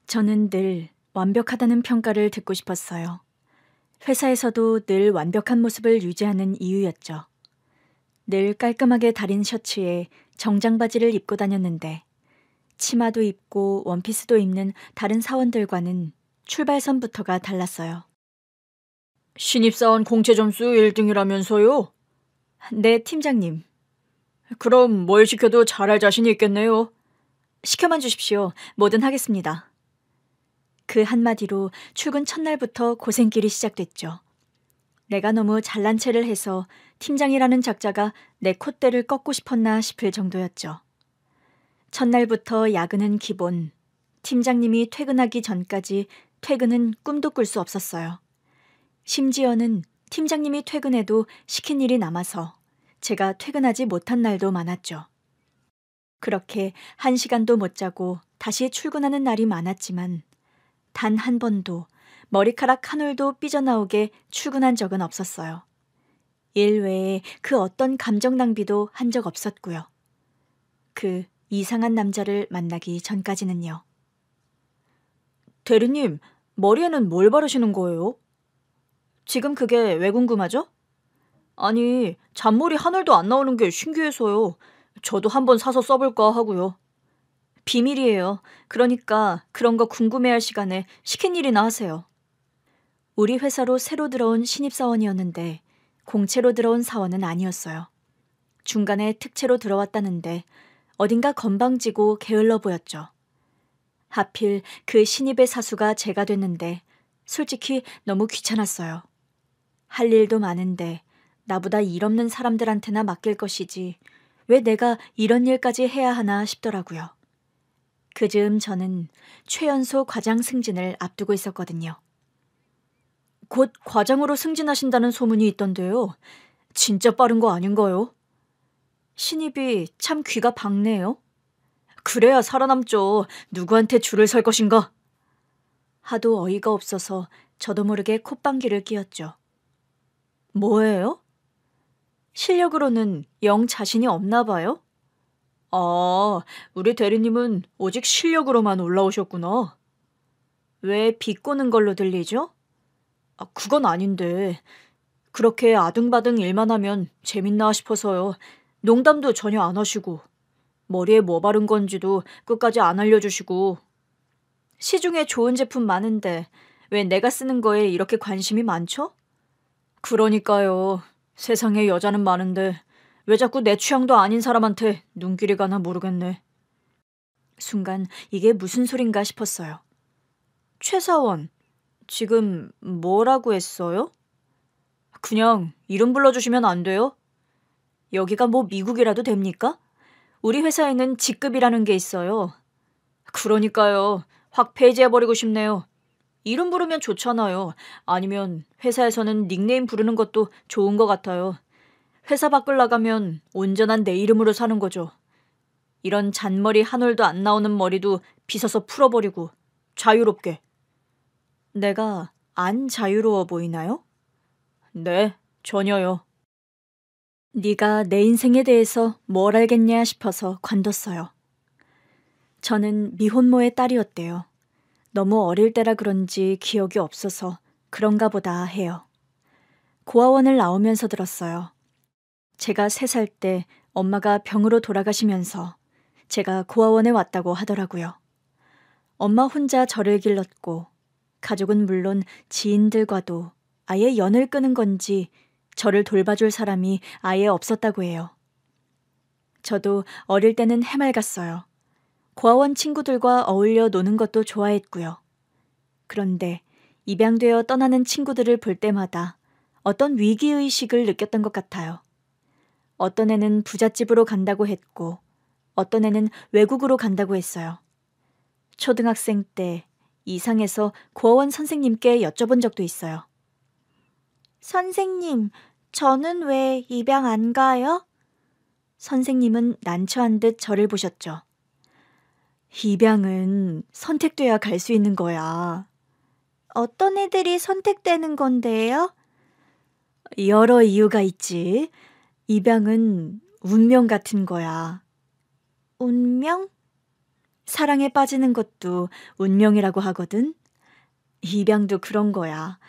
저는 늘 완벽하다는 평가를 듣고 싶었어요. 회사에서도 늘 완벽한 모습을 유지하는 이유였죠. 늘 깔끔하게 다린 셔츠에 정장 바지를 입고 다녔는데 치마도 입고 원피스도 입는 다른 사원들과는 출발선부터가 달랐어요. 신입사원 공채 점수 1등이라면서요? 네, 팀장님. 그럼 뭘 시켜도 잘할 자신이 있겠네요. 시켜만 주십시오. 뭐든 하겠습니다. 그 한마디로 출근 첫날부터 고생길이 시작됐죠. 내가 너무 잘난 체를 해서 팀장이라는 작자가 내 콧대를 꺾고 싶었나 싶을 정도였죠. 첫날부터 야근은 기본, 팀장님이 퇴근하기 전까지 퇴근은 꿈도 꿀 수 없었어요. 심지어는 팀장님이 퇴근해도 시킨 일이 남아서 제가 퇴근하지 못한 날도 많았죠. 그렇게 1시간도 못 자고 다시 출근하는 날이 많았지만 단 한 번도 머리카락 한 올도 삐져나오게 출근한 적은 없었어요. 일 외에 그 어떤 감정 낭비도 한 적 없었고요. 그 이상한 남자를 만나기 전까지는요. 대리님, 머리에는 뭘 바르시는 거예요? 지금 그게 왜 궁금하죠? 아니, 잔머리 한 올도 안 나오는 게 신기해서요. 저도 한번 사서 써볼까 하고요. 비밀이에요. 그러니까 그런 거 궁금해할 시간에 시킨 일이나 하세요. 우리 회사로 새로 들어온 신입사원이었는데 공채로 들어온 사원은 아니었어요. 중간에 특채로 들어왔다는데 어딘가 건방지고 게을러 보였죠. 하필 그 신입의 사수가 제가 됐는데 솔직히 너무 귀찮았어요. 할 일도 많은데 나보다 일 없는 사람들한테나 맡길 것이지 왜 내가 이런 일까지 해야 하나 싶더라고요. 그즈음 저는 최연소 과장 승진을 앞두고 있었거든요. 곧 과장으로 승진하신다는 소문이 있던데요. 진짜 빠른 거 아닌가요? 신입이 참 귀가 밝네요. 그래야 살아남죠. 누구한테 줄을 설 것인가? 하도 어이가 없어서 저도 모르게 콧방귀를 뀌었죠. 뭐예요? 실력으로는 영 자신이 없나 봐요? 아, 우리 대리님은 오직 실력으로만 올라오셨구나. 왜 비꼬는 걸로 들리죠? 그건 아닌데. 그렇게 아등바등 일만 하면 재밌나 싶어서요. 농담도 전혀 안 하시고. 머리에 뭐 바른 건지도 끝까지 안 알려주시고. 시중에 좋은 제품 많은데 왜 내가 쓰는 거에 이렇게 관심이 많죠? 그러니까요. 세상에 여자는 많은데 왜 자꾸 내 취향도 아닌 사람한테 눈길이 가나 모르겠네. 순간 이게 무슨 소린가 싶었어요. 최 사원, 지금 뭐라고 했어요? 그냥 이름 불러주시면 안 돼요? 여기가 뭐 미국이라도 됩니까? 우리 회사에는 직급이라는 게 있어요. 그러니까요. 확 폐지해버리고 싶네요. 이름 부르면 좋잖아요. 아니면 회사에서는 닉네임 부르는 것도 좋은 것 같아요. 회사 밖을 나가면 온전한 내 이름으로 사는 거죠. 이런 잔머리 한 올도 안 나오는 머리도 빗어서 풀어버리고 자유롭게. 내가 안 자유로워 보이나요? 네, 전혀요. 네가 내 인생에 대해서 뭘 알겠냐 싶어서 관뒀어요. 저는 미혼모의 딸이었대요. 너무 어릴 때라 그런지 기억이 없어서 그런가 보다 해요. 고아원을 나오면서 들었어요. 제가 3살 때 엄마가 병으로 돌아가시면서 제가 고아원에 왔다고 하더라고요. 엄마 혼자 저를 길렀고 가족은 물론 지인들과도 아예 연을 끄는 건지 저를 돌봐줄 사람이 아예 없었다고 해요. 저도 어릴 때는 해맑았어요. 고아원 친구들과 어울려 노는 것도 좋아했고요. 그런데 입양되어 떠나는 친구들을 볼 때마다 어떤 위기의식을 느꼈던 것 같아요. 어떤 애는 부잣집으로 간다고 했고 어떤 애는 외국으로 간다고 했어요. 초등학생 때 이상해서 고아원 선생님께 여쭤본 적도 있어요. 선생님, 저는 왜 입양 안 가요? 선생님은 난처한 듯 저를 보셨죠. 입양은 선택돼야 갈 수 있는 거야. 어떤 애들이 선택되는 건데요? 여러 이유가 있지. 입양은 운명 같은 거야. 운명? 사랑에 빠지는 것도 운명이라고 하거든. 입양도 그런 거야.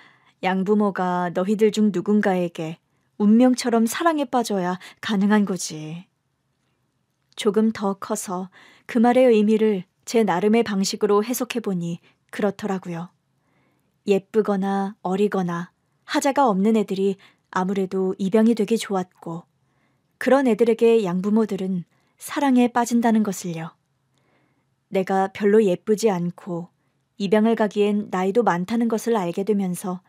양부모가 너희들 중 누군가에게 운명처럼 사랑에 빠져야 가능한 거지. 조금 더 커서 그 말의 의미를 제 나름의 방식으로 해석해보니 그렇더라고요. 예쁘거나 어리거나 하자가 없는 애들이 아무래도 입양이 되기 좋았고, 그런 애들에게 양부모들은 사랑에 빠진다는 것을요. 내가 별로 예쁘지 않고 입양을 가기엔 나이도 많다는 것을 알게 되면서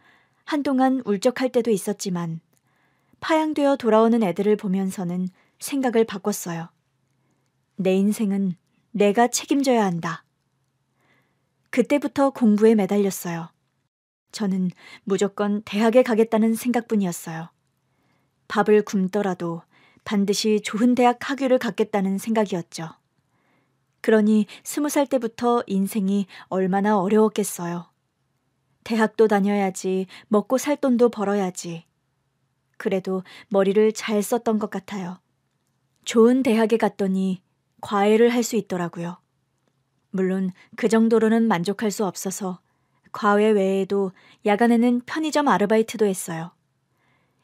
한동안 울적할 때도 있었지만, 파양되어 돌아오는 애들을 보면서는 생각을 바꿨어요. 내 인생은 내가 책임져야 한다. 그때부터 공부에 매달렸어요. 저는 무조건 대학에 가겠다는 생각뿐이었어요. 밥을 굶더라도 반드시 좋은 대학 학위를 갖겠다는 생각이었죠. 그러니 20살 때부터 인생이 얼마나 어려웠겠어요. 대학도 다녀야지, 먹고 살 돈도 벌어야지. 그래도 머리를 잘 썼던 것 같아요. 좋은 대학에 갔더니 과외를 할 수 있더라고요. 물론 그 정도로는 만족할 수 없어서 과외 외에도 야간에는 편의점 아르바이트도 했어요.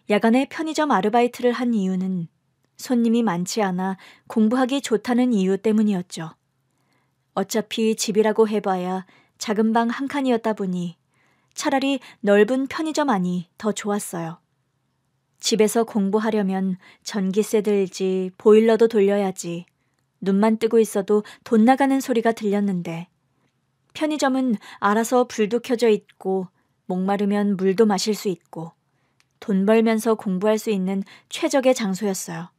야간에 편의점 아르바이트를 한 이유는 손님이 많지 않아 공부하기 좋다는 이유 때문이었죠. 어차피 집이라고 해봐야 작은 방 한 칸이었다 보니 차라리 넓은 편의점 안이 더 좋았어요. 집에서 공부하려면 전기세 들지, 보일러도 돌려야지, 눈만 뜨고 있어도 돈 나가는 소리가 들렸는데, 편의점은 알아서 불도 켜져 있고 목마르면 물도 마실 수 있고 돈 벌면서 공부할 수 있는 최적의 장소였어요.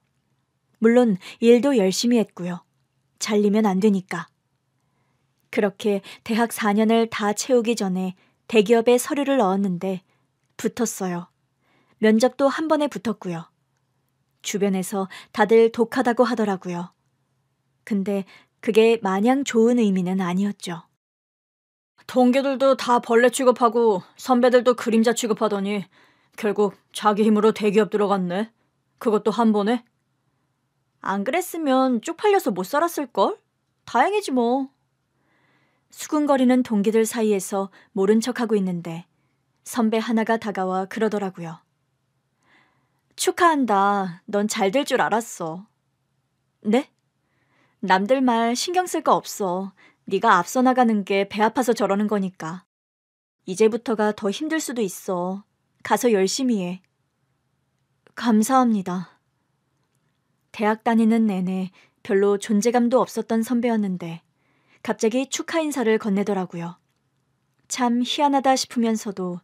물론 일도 열심히 했고요. 잘리면 안 되니까. 그렇게 대학 4년을 다 채우기 전에 대기업에 서류를 넣었는데 붙었어요. 면접도 한 번에 붙었고요. 주변에서 다들 독하다고 하더라고요. 근데 그게 마냥 좋은 의미는 아니었죠. 동기들도 다 벌레 취급하고 선배들도 그림자 취급하더니 결국 자기 힘으로 대기업 들어갔네. 그것도 한 번에. 안 그랬으면 쪽팔려서 못 살았을걸? 다행이지 뭐. 수군거리는 동기들 사이에서 모른 척하고 있는데 선배 하나가 다가와 그러더라고요. 축하한다. 넌 잘 될 줄 알았어. 네? 남들 말 신경 쓸 거 없어. 네가 앞서 나가는 게 배 아파서 저러는 거니까. 이제부터가 더 힘들 수도 있어. 가서 열심히 해. 감사합니다. 대학 다니는 내내 별로 존재감도 없었던 선배였는데 갑자기 축하 인사를 건네더라고요. 참 희한하다 싶으면서도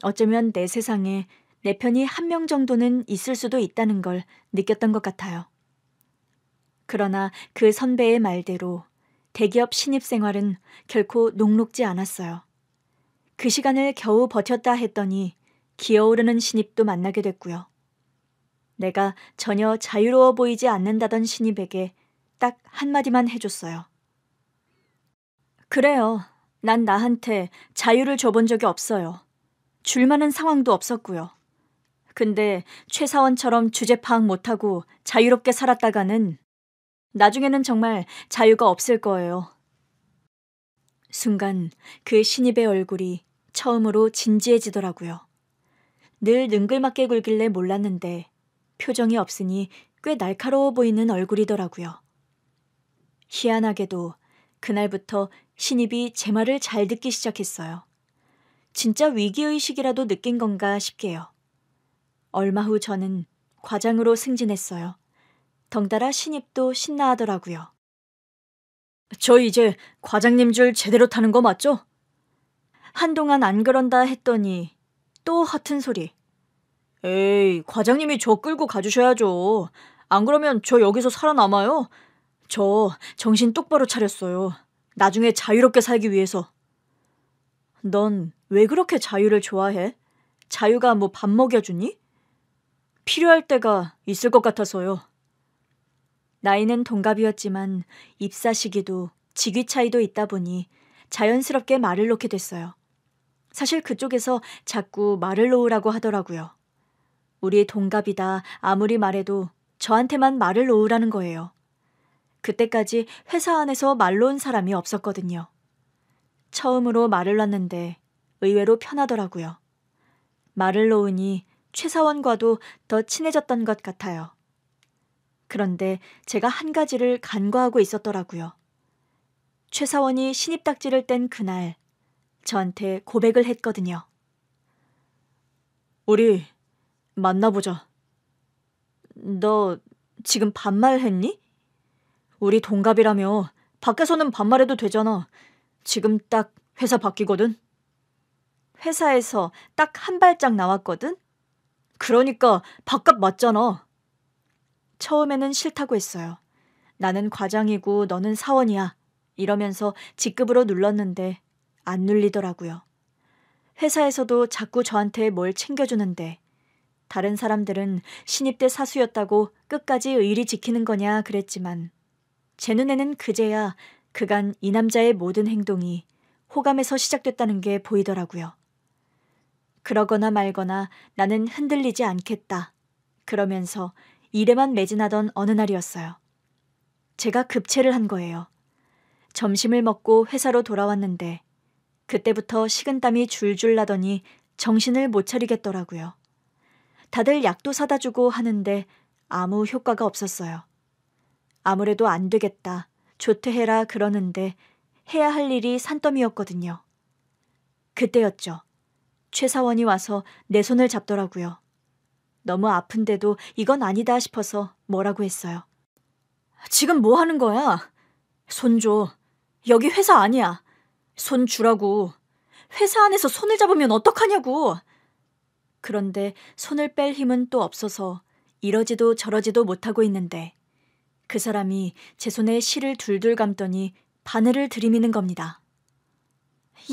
어쩌면 내 세상에 내 편이 한 명 정도는 있을 수도 있다는 걸 느꼈던 것 같아요. 그러나 그 선배의 말대로 대기업 신입 생활은 결코 녹록지 않았어요. 그 시간을 겨우 버텼다 했더니 기어오르는 신입도 만나게 됐고요. 내가 전혀 자유로워 보이지 않는다던 신입에게 딱 한마디만 해줬어요. 그래요. 난 나한테 자유를 줘본 적이 없어요. 줄 만한 상황도 없었고요. 근데 최 사원처럼 주제 파악 못하고 자유롭게 살았다가는 나중에는 정말 자유가 없을 거예요. 순간 그 신입의 얼굴이 처음으로 진지해지더라고요. 늘 능글맞게 굴길래 몰랐는데 표정이 없으니 꽤 날카로워 보이는 얼굴이더라고요. 희한하게도 그날부터 신입이 제 말을 잘 듣기 시작했어요. 진짜 위기의식이라도 느낀 건가 싶게요. 얼마 후 저는 과장으로 승진했어요. 덩달아 신입도 신나하더라고요. 저 이제 과장님 줄 제대로 타는 거 맞죠? 한동안 안 그런다 했더니 또 허튼 소리. 에이, 과장님이 저 끌고 가주셔야죠. 안 그러면 저 여기서 살아남아요. 저 정신 똑바로 차렸어요. 나중에 자유롭게 살기 위해서. 넌 왜 그렇게 자유를 좋아해? 자유가 뭐 밥 먹여주니? 필요할 때가 있을 것 같아서요. 나이는 동갑이었지만 입사 시기도 직위 차이도 있다 보니 자연스럽게 말을 놓게 됐어요. 사실 그쪽에서 자꾸 말을 놓으라고 하더라고요. 우리 동갑이다 아무리 말해도 저한테만 말을 놓으라는 거예요. 그때까지 회사 안에서 말로 온 사람이 없었거든요. 처음으로 말을 놨는데 의외로 편하더라고요. 말을 놓으니 최 사원과도 더 친해졌던 것 같아요. 그런데 제가 한 가지를 간과하고 있었더라고요. 최 사원이 신입 딱지를 뗀 그날 저한테 고백을 했거든요. 우리 만나보자. 너 지금 반말했니? 우리 동갑이라며 밖에서는 반말해도 되잖아. 지금 딱 회사 바뀌거든. 회사에서 딱 한 발짝 나왔거든? 그러니까 바깥 맞잖아. 처음에는 싫다고 했어요. 나는 과장이고 너는 사원이야. 이러면서 직급으로 눌렀는데 안 눌리더라고요. 회사에서도 자꾸 저한테 뭘 챙겨주는데 다른 사람들은 신입 때 사수였다고 끝까지 의리 지키는 거냐 그랬지만 제 눈에는 그제야 그간 이 남자의 모든 행동이 호감에서 시작됐다는 게 보이더라고요. 그러거나 말거나 나는 흔들리지 않겠다. 그러면서 일에만 매진하던 어느 날이었어요. 제가 급체를 한 거예요. 점심을 먹고 회사로 돌아왔는데 그때부터 식은땀이 줄줄 나더니 정신을 못 차리겠더라고요. 다들 약도 사다 주고 하는데 아무 효과가 없었어요. 아무래도 안 되겠다. 조퇴해라 그러는데 해야 할 일이 산더미였거든요. 그때였죠. 최 사원이 와서 내 손을 잡더라고요. 너무 아픈데도 이건 아니다 싶어서 뭐라고 했어요. 지금 뭐 하는 거야? 손 줘. 여기 회사 아니야. 손 주라고. 회사 안에서 손을 잡으면 어떡하냐고. 그런데 손을 뺄 힘은 또 없어서 이러지도 저러지도 못하고 있는데 그 사람이 제 손에 실을 둘둘 감더니 바늘을 들이미는 겁니다.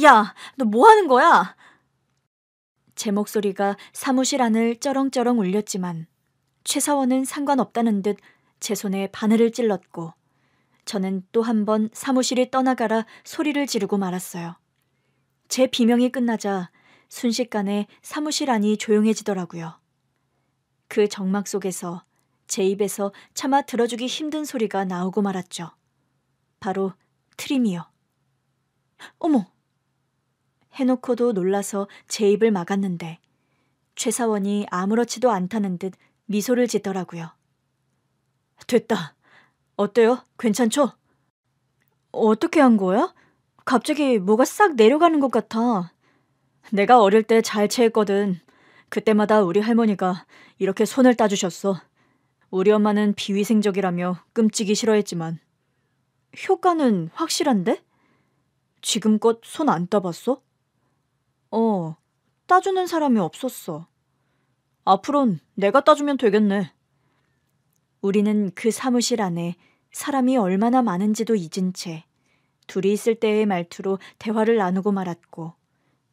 야, 너 뭐 하는 거야? 제 목소리가 사무실 안을 쩌렁쩌렁 울렸지만 최 사원은 상관없다는 듯 제 손에 바늘을 찔렀고 저는 또 한 번 사무실이 떠나가라 소리를 지르고 말았어요. 제 비명이 끝나자 순식간에 사무실 안이 조용해지더라고요. 그 정막 속에서 제 입에서 차마 들어주기 힘든 소리가 나오고 말았죠. 바로 트림이요. 어머! 해놓고도 놀라서 제 입을 막았는데 최 사원이 아무렇지도 않다는 듯 미소를 짓더라고요. 됐다. 어때요? 괜찮죠? 어떻게 한 거야? 갑자기 뭐가 싹 내려가는 것 같아. 내가 어릴 때 잘 체했거든. 그때마다 우리 할머니가 이렇게 손을 따주셨어. 우리 엄마는 비위생적이라며 끔찍이 싫어했지만. 효과는 확실한데? 지금껏 손 안 따봤어? 따주는 사람이 없었어. 앞으론 내가 따주면 되겠네. 우리는 그 사무실 안에 사람이 얼마나 많은지도 잊은 채 둘이 있을 때의 말투로 대화를 나누고 말았고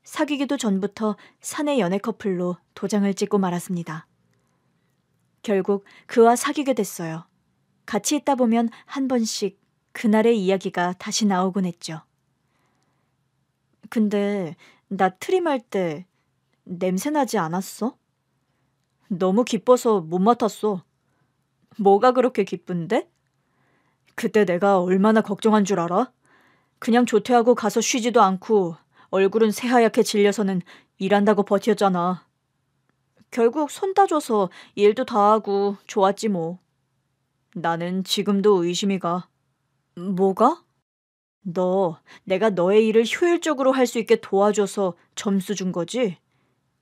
사귀기도 전부터 사내 연애 커플로 도장을 찍고 말았습니다. 결국 그와 사귀게 됐어요. 같이 있다 보면 한 번씩 그날의 이야기가 다시 나오곤 했죠. 근데 나 트림할 때 냄새 나지 않았어? 너무 기뻐서 못 맡았어. 뭐가 그렇게 기쁜데? 그때 내가 얼마나 걱정한 줄 알아? 그냥 조퇴하고 가서 쉬지도 않고 얼굴은 새하얗게 질려서는 일한다고 버텼잖아. 결국 손 따줘서 일도 다 하고 좋았지 뭐. 나는 지금도 의심이 가. 뭐가? 내가 너의 일을 효율적으로 할 수 있게 도와줘서 점수 준 거지?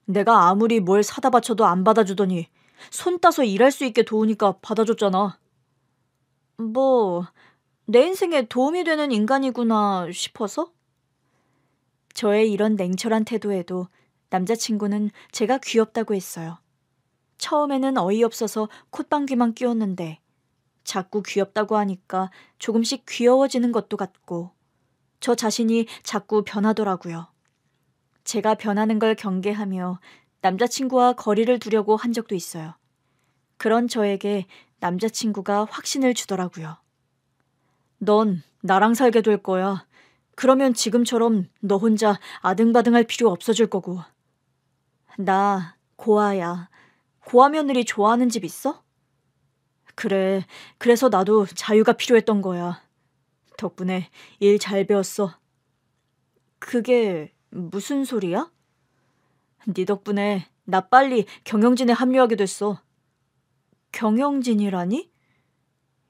내가 아무리 뭘 사다 바쳐도 안 받아주더니 손 따서 일할 수 있게 도우니까 받아줬잖아. 내 인생에 도움이 되는 인간이구나 싶어서? 저의 이런 냉철한 태도에도 남자친구는 제가 귀엽다고 했어요. 처음에는 어이없어서 콧방귀만 뀌었는데 자꾸 귀엽다고 하니까 조금씩 귀여워지는 것도 같고 저 자신이 자꾸 변하더라고요. 제가 변하는 걸 경계하며 남자친구와 거리를 두려고 한 적도 있어요. 그런 저에게 남자친구가 확신을 주더라고요. 넌 나랑 살게 될 거야. 그러면 지금처럼 너 혼자 아등바등할 필요 없어질 거고. 나 고아야. 고아 며느리 좋아하는 집 있어? 그래, 그래서 나도 자유가 필요했던 거야. 덕분에 일 잘 배웠어. 그게 무슨 소리야? 네 덕분에 나 빨리 경영진에 합류하게 됐어. 경영진이라니?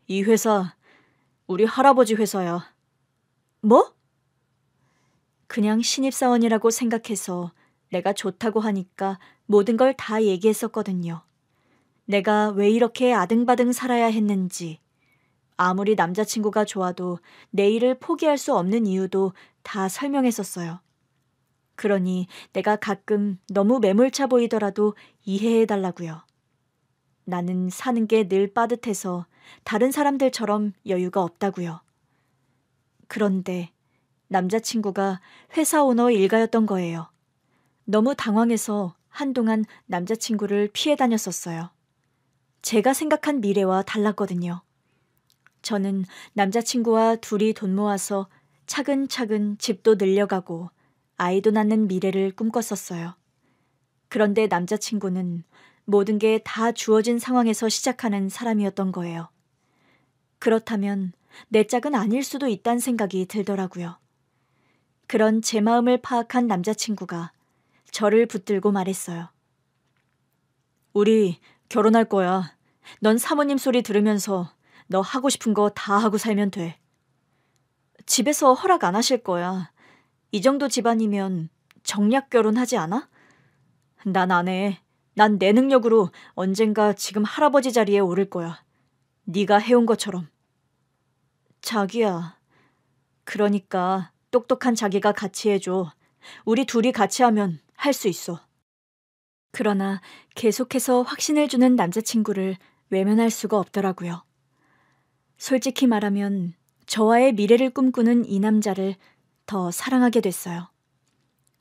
이 회사, 우리 할아버지 회사야. 뭐? 그냥 신입사원이라고 생각해서 내가 좋다고 하니까 모든 걸 다 얘기했었거든요. 내가 왜 이렇게 아등바등 살아야 했는지, 아무리 남자친구가 좋아도 내 일을 포기할 수 없는 이유도 다 설명했었어요. 그러니 내가 가끔 너무 매몰차 보이더라도 이해해달라고요. 나는 사는 게 늘 빠듯해서 다른 사람들처럼 여유가 없다고요. 그런데 남자친구가 회사 오너 일가였던 거예요. 너무 당황해서 한동안 남자친구를 피해 다녔었어요. 제가 생각한 미래와 달랐거든요. 저는 남자친구와 둘이 돈 모아서 차근차근 집도 늘려가고 아이도 낳는 미래를 꿈꿨었어요. 그런데 남자친구는 모든 게 다 주어진 상황에서 시작하는 사람이었던 거예요. 그렇다면 내 짝은 아닐 수도 있다는 생각이 들더라고요. 그런 제 마음을 파악한 남자친구가 저를 붙들고 말했어요. 우리 결혼할 거야. 넌 사모님 소리 들으면서 너 하고 싶은 거 다 하고 살면 돼. 집에서 허락 안 하실 거야. 이 정도 집안이면 정략 결혼하지 않아? 난 안 해. 난 내 능력으로 언젠가 지금 할아버지 자리에 오를 거야. 네가 해온 것처럼. 자기야. 그러니까 똑똑한 자기가 같이 해줘. 우리 둘이 같이 하면 할 수 있어. 그러나 계속해서 확신을 주는 남자친구를 외면할 수가 없더라고요. 솔직히 말하면 저와의 미래를 꿈꾸는 이 남자를 더 사랑하게 됐어요.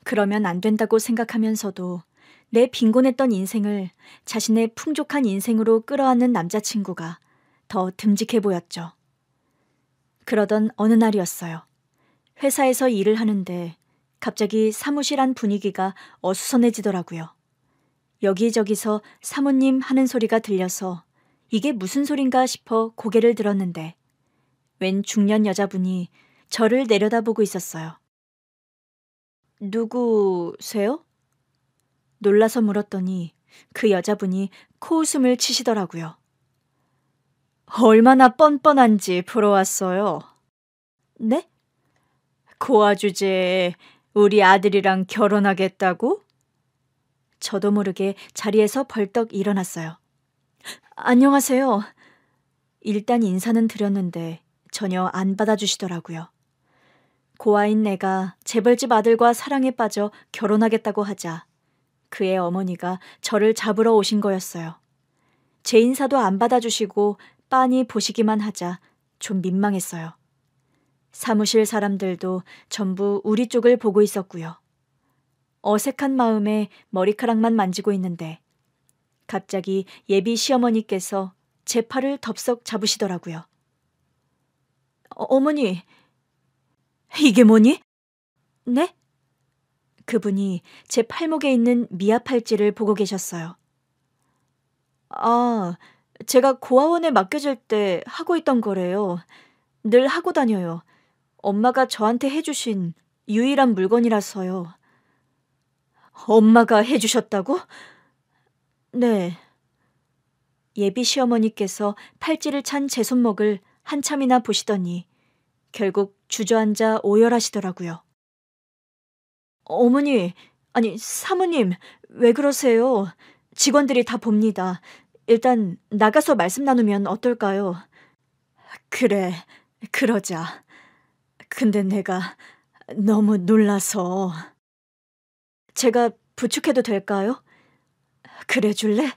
그러면 안 된다고 생각하면서도 내 빈곤했던 인생을 자신의 풍족한 인생으로 끌어안는 남자친구가 더 듬직해 보였죠. 그러던 어느 날이었어요. 회사에서 일을 하는데 갑자기 사무실 안 분위기가 어수선해지더라고요. 여기저기서 사모님 하는 소리가 들려서 이게 무슨 소린가 싶어 고개를 들었는데 웬 중년 여자분이 저를 내려다보고 있었어요. 누구세요? 놀라서 물었더니 그 여자분이 코웃음을 치시더라고요. 얼마나 뻔뻔한지 보러 왔어요. 네? 고아 주제에 우리 아들이랑 결혼하겠다고? 저도 모르게 자리에서 벌떡 일어났어요. 안녕하세요. 일단 인사는 드렸는데 전혀 안 받아주시더라고요. 고아인 내가 재벌집 아들과 사랑에 빠져 결혼하겠다고 하자 그의 어머니가 저를 잡으러 오신 거였어요. 제 인사도 안 받아주시고 빤히 보시기만 하자 좀 민망했어요. 사무실 사람들도 전부 우리 쪽을 보고 있었고요. 어색한 마음에 머리카락만 만지고 있는데 갑자기 예비 시어머니께서 제 팔을 덥석 잡으시더라고요. 어머니, 이게 뭐니? 네? 그분이 제 팔목에 있는 미아 팔찌를 보고 계셨어요. 아, 제가 고아원에 맡겨질 때 하고 있던 거래요. 늘 하고 다녀요. 엄마가 저한테 해주신 유일한 물건이라서요. 엄마가 해주셨다고? 네. 예비 시어머니께서 팔찌를 찬 제 손목을 한참이나 보시더니 결국 주저앉아 오열하시더라고요. 어머니, 아니 사모님, 왜 그러세요? 직원들이 다 봅니다. 일단 나가서 말씀 나누면 어떨까요? 그래, 그러자. 근데 내가 너무 놀라서. 제가 부축해도 될까요? 그래 줄래?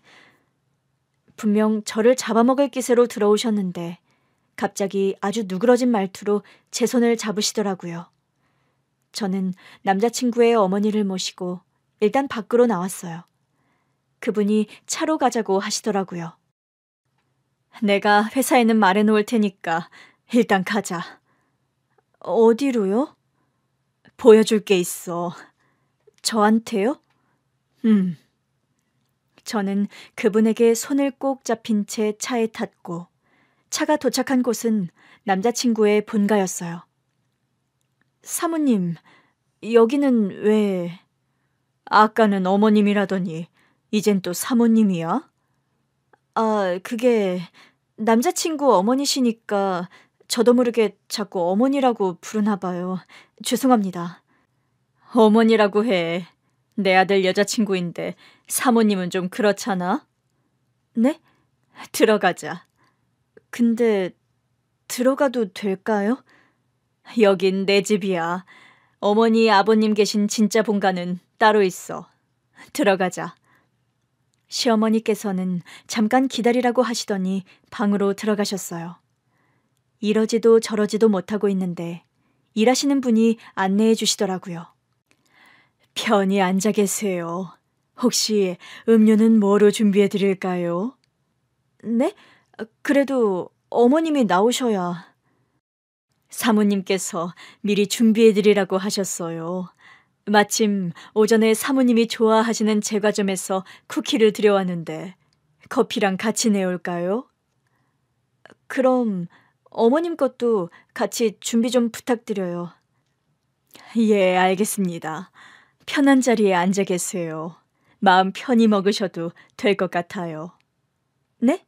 분명 저를 잡아먹을 기세로 들어오셨는데 갑자기 아주 누그러진 말투로 제 손을 잡으시더라고요. 저는 남자친구의 어머니를 모시고 일단 밖으로 나왔어요. 그분이 차로 가자고 하시더라고요. 내가 회사에는 말해놓을 테니까 일단 가자. 어디로요? 보여줄 게 있어. 저한테요? 저는 그분에게 손을 꼭 잡힌 채 차에 탔고 차가 도착한 곳은 남자친구의 본가였어요. 사모님, 여기는 왜... 아까는 어머님이라더니 이젠 또 사모님이야? 아, 그게 남자친구 어머니시니까 저도 모르게 자꾸 어머니라고 부르나 봐요. 죄송합니다. 어머니라고 해. 내 아들 여자친구인데 사모님은 좀 그렇잖아? 네? 들어가자. 근데 들어가도 될까요? 여긴 내 집이야. 어머니, 아버님 계신 진짜 본가는 따로 있어. 들어가자. 시어머니께서는 잠깐 기다리라고 하시더니 방으로 들어가셨어요. 이러지도 저러지도 못하고 있는데 일하시는 분이 안내해 주시더라고요. 편히 앉아 계세요. 혹시 음료는 뭐로 준비해 드릴까요? 네? 그래도 어머님이 나오셔야. 사모님께서 미리 준비해 드리라고 하셨어요. 마침 오전에 사모님이 좋아하시는 제과점에서 쿠키를 들여왔는데 커피랑 같이 내올까요? 그럼 어머님 것도 같이 준비 좀 부탁드려요. 예, 알겠습니다. 편한 자리에 앉아 계세요. 마음 편히 먹으셔도 될 것 같아요. 네?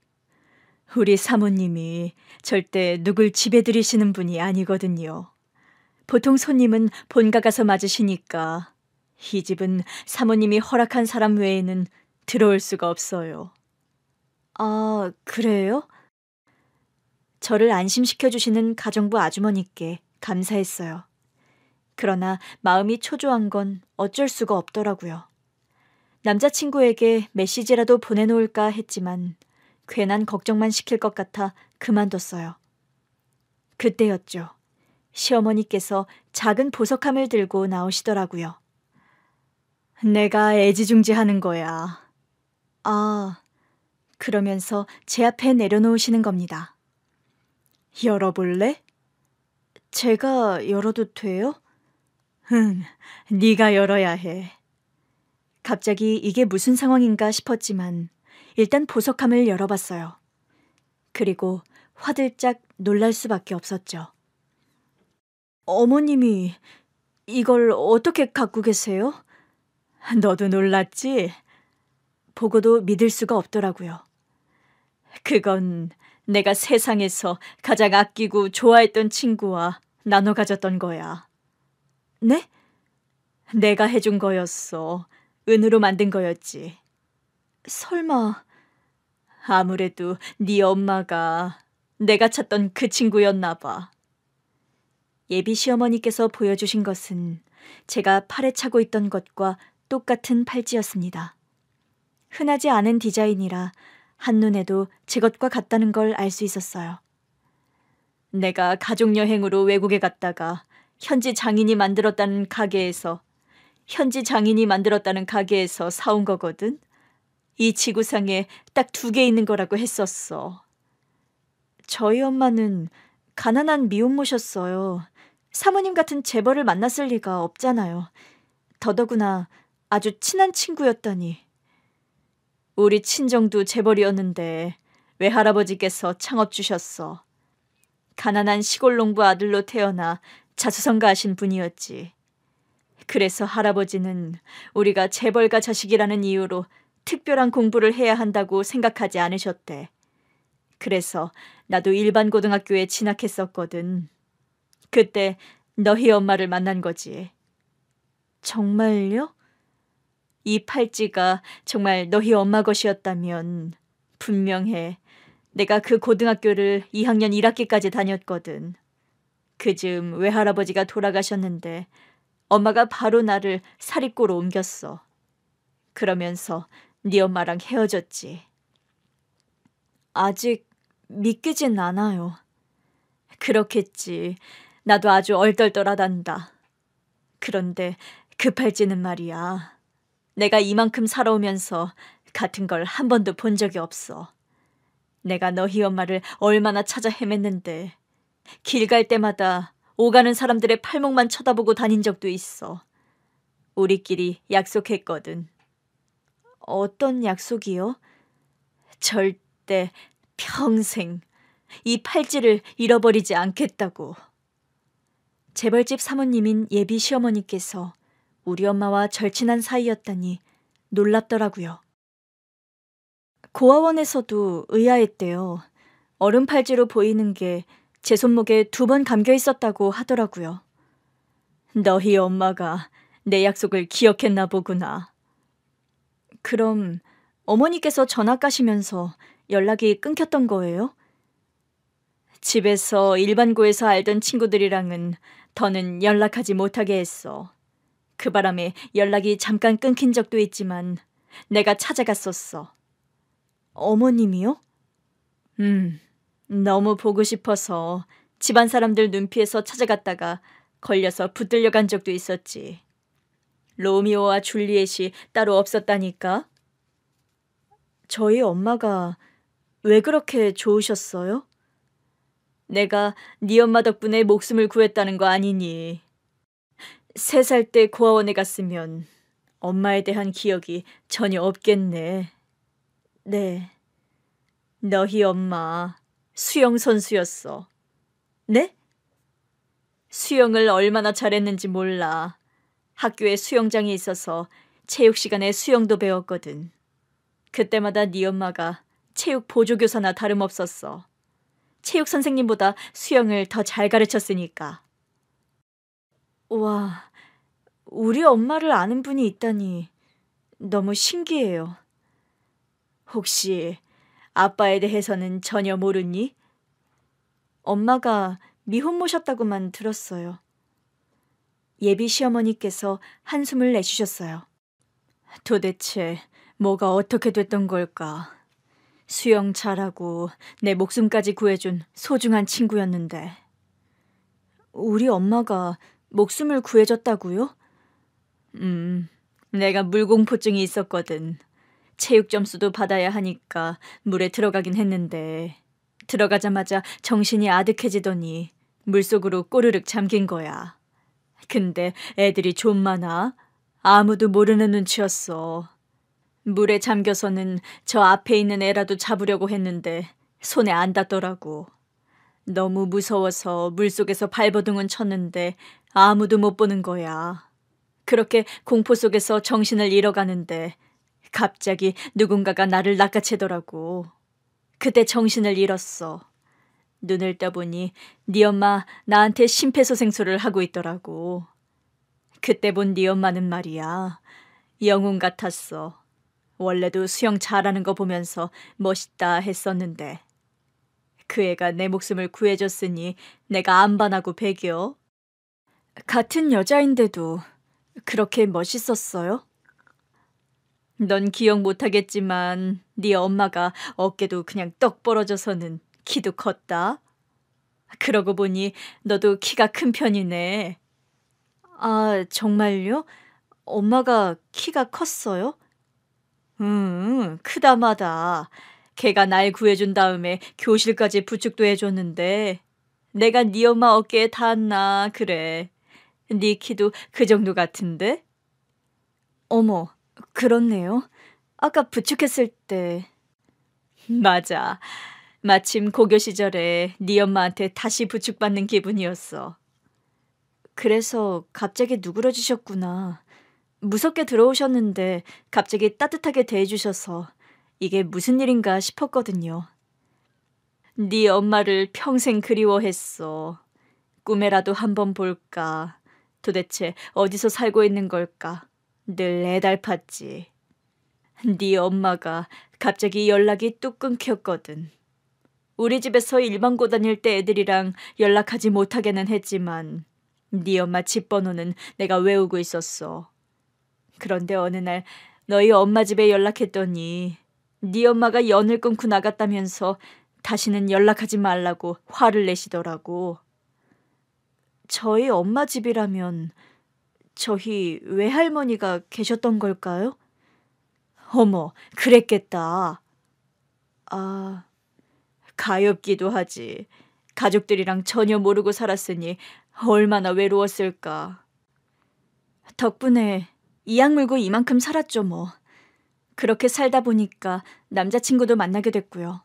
우리 사모님이 절대 누굴 집에 들이시는 분이 아니거든요. 보통 손님은 본가 가서 맞으시니까 이 집은 사모님이 허락한 사람 외에는 들어올 수가 없어요. 아, 그래요? 저를 안심시켜 주시는 가정부 아주머니께 감사했어요. 그러나 마음이 초조한 건 어쩔 수가 없더라고요. 남자친구에게 메시지라도 보내놓을까 했지만 괜한 걱정만 시킬 것 같아 그만뒀어요. 그때였죠. 시어머니께서 작은 보석함을 들고 나오시더라고요. 내가 애지중지하는 거야. 아, 그러면서 제 앞에 내려놓으시는 겁니다. 열어볼래? 제가 열어도 돼요? 응, 네가 열어야 해. 갑자기 이게 무슨 상황인가 싶었지만 일단 보석함을 열어봤어요. 그리고 화들짝 놀랄 수밖에 없었죠. 어머님이 이걸 어떻게 갖고 계세요? 너도 놀랐지? 보고도 믿을 수가 없더라고요. 그건 내가 세상에서 가장 아끼고 좋아했던 친구와 나눠 가졌던 거야. 네? 내가 해준 거였어. 은으로 만든 거였지. 설마... 아무래도 네 엄마가 내가 찾던 그 친구였나 봐. 예비 시어머니께서 보여주신 것은 제가 팔에 차고 있던 것과 똑같은 팔찌였습니다. 흔하지 않은 디자인이라 한눈에도 제 것과 같다는 걸 알 수 있었어요. 내가 가족여행으로 외국에 갔다가 현지 장인이 만들었다는 가게에서 사온 거거든. 이 지구상에 딱 2개 있는 거라고 했었어. 저희 엄마는 가난한 미혼모셨어요. 사모님 같은 재벌을 만났을 리가 없잖아요. 더더구나 아주 친한 친구였다니. 우리 친정도 재벌이었는데 외할아버지께서 창업 주셨어. 가난한 시골 농부 아들로 태어나 자수성가하신 분이었지. 그래서 할아버지는 우리가 재벌가 자식이라는 이유로 특별한 공부를 해야 한다고 생각하지 않으셨대. 그래서 나도 일반 고등학교에 진학했었거든. 그때 너희 엄마를 만난 거지. 정말요? 이 팔찌가 정말 너희 엄마 것이었다면 분명해. 내가 그 고등학교를 2학년 1학기까지 다녔거든. 그즈음 외할아버지가 돌아가셨는데 엄마가 바로 나를 사립고로 옮겼어. 그러면서 네 엄마랑 헤어졌지. 아직 믿기진 않아요. 그렇겠지. 나도 아주 얼떨떨하단다. 그런데 그 팔찌는 말이야. 내가 이만큼 살아오면서 같은 걸 한 번도 본 적이 없어. 내가 너희 엄마를 얼마나 찾아 헤맸는데 길 갈 때마다 오가는 사람들의 팔목만 쳐다보고 다닌 적도 있어. 우리끼리 약속했거든. 어떤 약속이요? 절대, 평생 이 팔찌를 잃어버리지 않겠다고. 재벌집 사모님인 예비 시어머니께서 우리 엄마와 절친한 사이였다니 놀랍더라고요. 고아원에서도 의아했대요. 어른 팔찌로 보이는 게 제 손목에 2번 감겨 있었다고 하더라고요. 너희 엄마가 내 약속을 기억했나 보구나. 그럼 어머니께서 전학 가시면서 연락이 끊겼던 거예요? 집에서 일반고에서 알던 친구들이랑은 더는 연락하지 못하게 했어. 그 바람에 연락이 잠깐 끊긴 적도 있지만 내가 찾아갔었어. 어머님이요? 너무 보고 싶어서 집안 사람들 눈피해서 찾아갔다가 걸려서 붙들려 간 적도 있었지. 로미오와 줄리엣이 따로 없었다니까. 저희 엄마가 왜 그렇게 좋으셨어요? 내가 네 엄마 덕분에 목숨을 구했다는 거 아니니. 3살 때 고아원에 갔으면 엄마에 대한 기억이 전혀 없겠네. 네. 너희 엄마 수영 선수였어. 네? 수영을 얼마나 잘했는지 몰라. 학교에 수영장이 있어서 체육 시간에 수영도 배웠거든. 그때마다 네 엄마가 체육 보조교사나 다름없었어. 체육 선생님보다 수영을 더 잘 가르쳤으니까. 와, 우리 엄마를 아는 분이 있다니 너무 신기해요. 혹시 아빠에 대해서는 전혀 모르니? 엄마가 미혼모셨다고만 들었어요. 예비 시어머니께서 한숨을 내쉬셨어요. 도대체 뭐가 어떻게 됐던 걸까? 수영 잘하고 내 목숨까지 구해준 소중한 친구였는데. 우리 엄마가 목숨을 구해줬다고요? 내가 물공포증이 있었거든. 체육 점수도 받아야 하니까 물에 들어가긴 했는데 들어가자마자 정신이 아득해지더니 물속으로 꼬르륵 잠긴 거야. 근데 애들이 좀 많아. 아무도 모르는 눈치였어. 물에 잠겨서는 저 앞에 있는 애라도 잡으려고 했는데 손에 안 닿더라고. 너무 무서워서 물속에서 발버둥은 쳤는데 아무도 못 보는 거야. 그렇게 공포 속에서 정신을 잃어가는데 갑자기 누군가가 나를 낚아채더라고. 그때 정신을 잃었어. 눈을 떠보니 네 엄마 나한테 심폐소생술을 하고 있더라고. 그때 본 네 엄마는 말이야. 영웅 같았어. 원래도 수영 잘하는 거 보면서 멋있다 했었는데 그 애가 내 목숨을 구해줬으니 내가 안 반하고 배겨. 같은 여자인데도 그렇게 멋있었어요? 넌 기억 못하겠지만 네 엄마가 어깨도 그냥 떡 벌어져서는 키도 컸다. 그러고 보니 너도 키가 큰 편이네. 아, 정말요? 엄마가 키가 컸어요? 크다마다. 걔가 날 구해준 다음에 교실까지 부축도 해줬는데 내가 네 엄마 어깨에 닿았나 그래. 네 키도 그 정도 같은데? 어머, 그렇네요. 아까 부축했을 때. 맞아. 마침 고교 시절에 네 엄마한테 다시 부축받는 기분이었어. 그래서 갑자기 누그러지셨구나. 무섭게 들어오셨는데 갑자기 따뜻하게 대해주셔서 이게 무슨 일인가 싶었거든요. 네 엄마를 평생 그리워했어. 꿈에라도 한번 볼까. 도대체 어디서 살고 있는 걸까. 늘 애달팠지. 네 엄마가 갑자기 연락이 뚝 끊겼거든. 우리 집에서 일반고 다닐 때 애들이랑 연락하지 못하게는 했지만 네 엄마 집 번호는 내가 외우고 있었어. 그런데 어느 날 너희 엄마 집에 연락했더니 네 엄마가 연을 끊고 나갔다면서 다시는 연락하지 말라고 화를 내시더라고. 저희 엄마 집이라면 저희 외할머니가 계셨던 걸까요? 어머, 그랬겠다. 아, 가엾기도 하지. 가족들이랑 전혀 모르고 살았으니 얼마나 외로웠을까. 덕분에 이악 물고 이만큼 살았죠 뭐. 그렇게 살다 보니까 남자친구도 만나게 됐고요.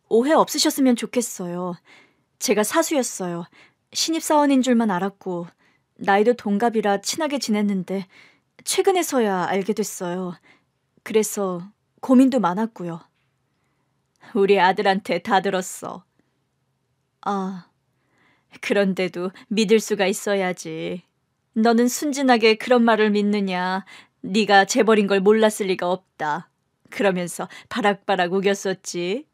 오해 없으셨으면 좋겠어요. 제가 사수였어요. 신입사원인 줄만 알았고 나이도 동갑이라 친하게 지냈는데 최근에서야 알게 됐어요. 그래서 고민도 많았고요. 우리 아들한테 다 들었어. 아, 그런데도 믿을 수가 있어야지. 너는 순진하게 그런 말을 믿느냐. 네가 재벌인 걸 몰랐을 리가 없다. 그러면서 바락바락 우겼었지.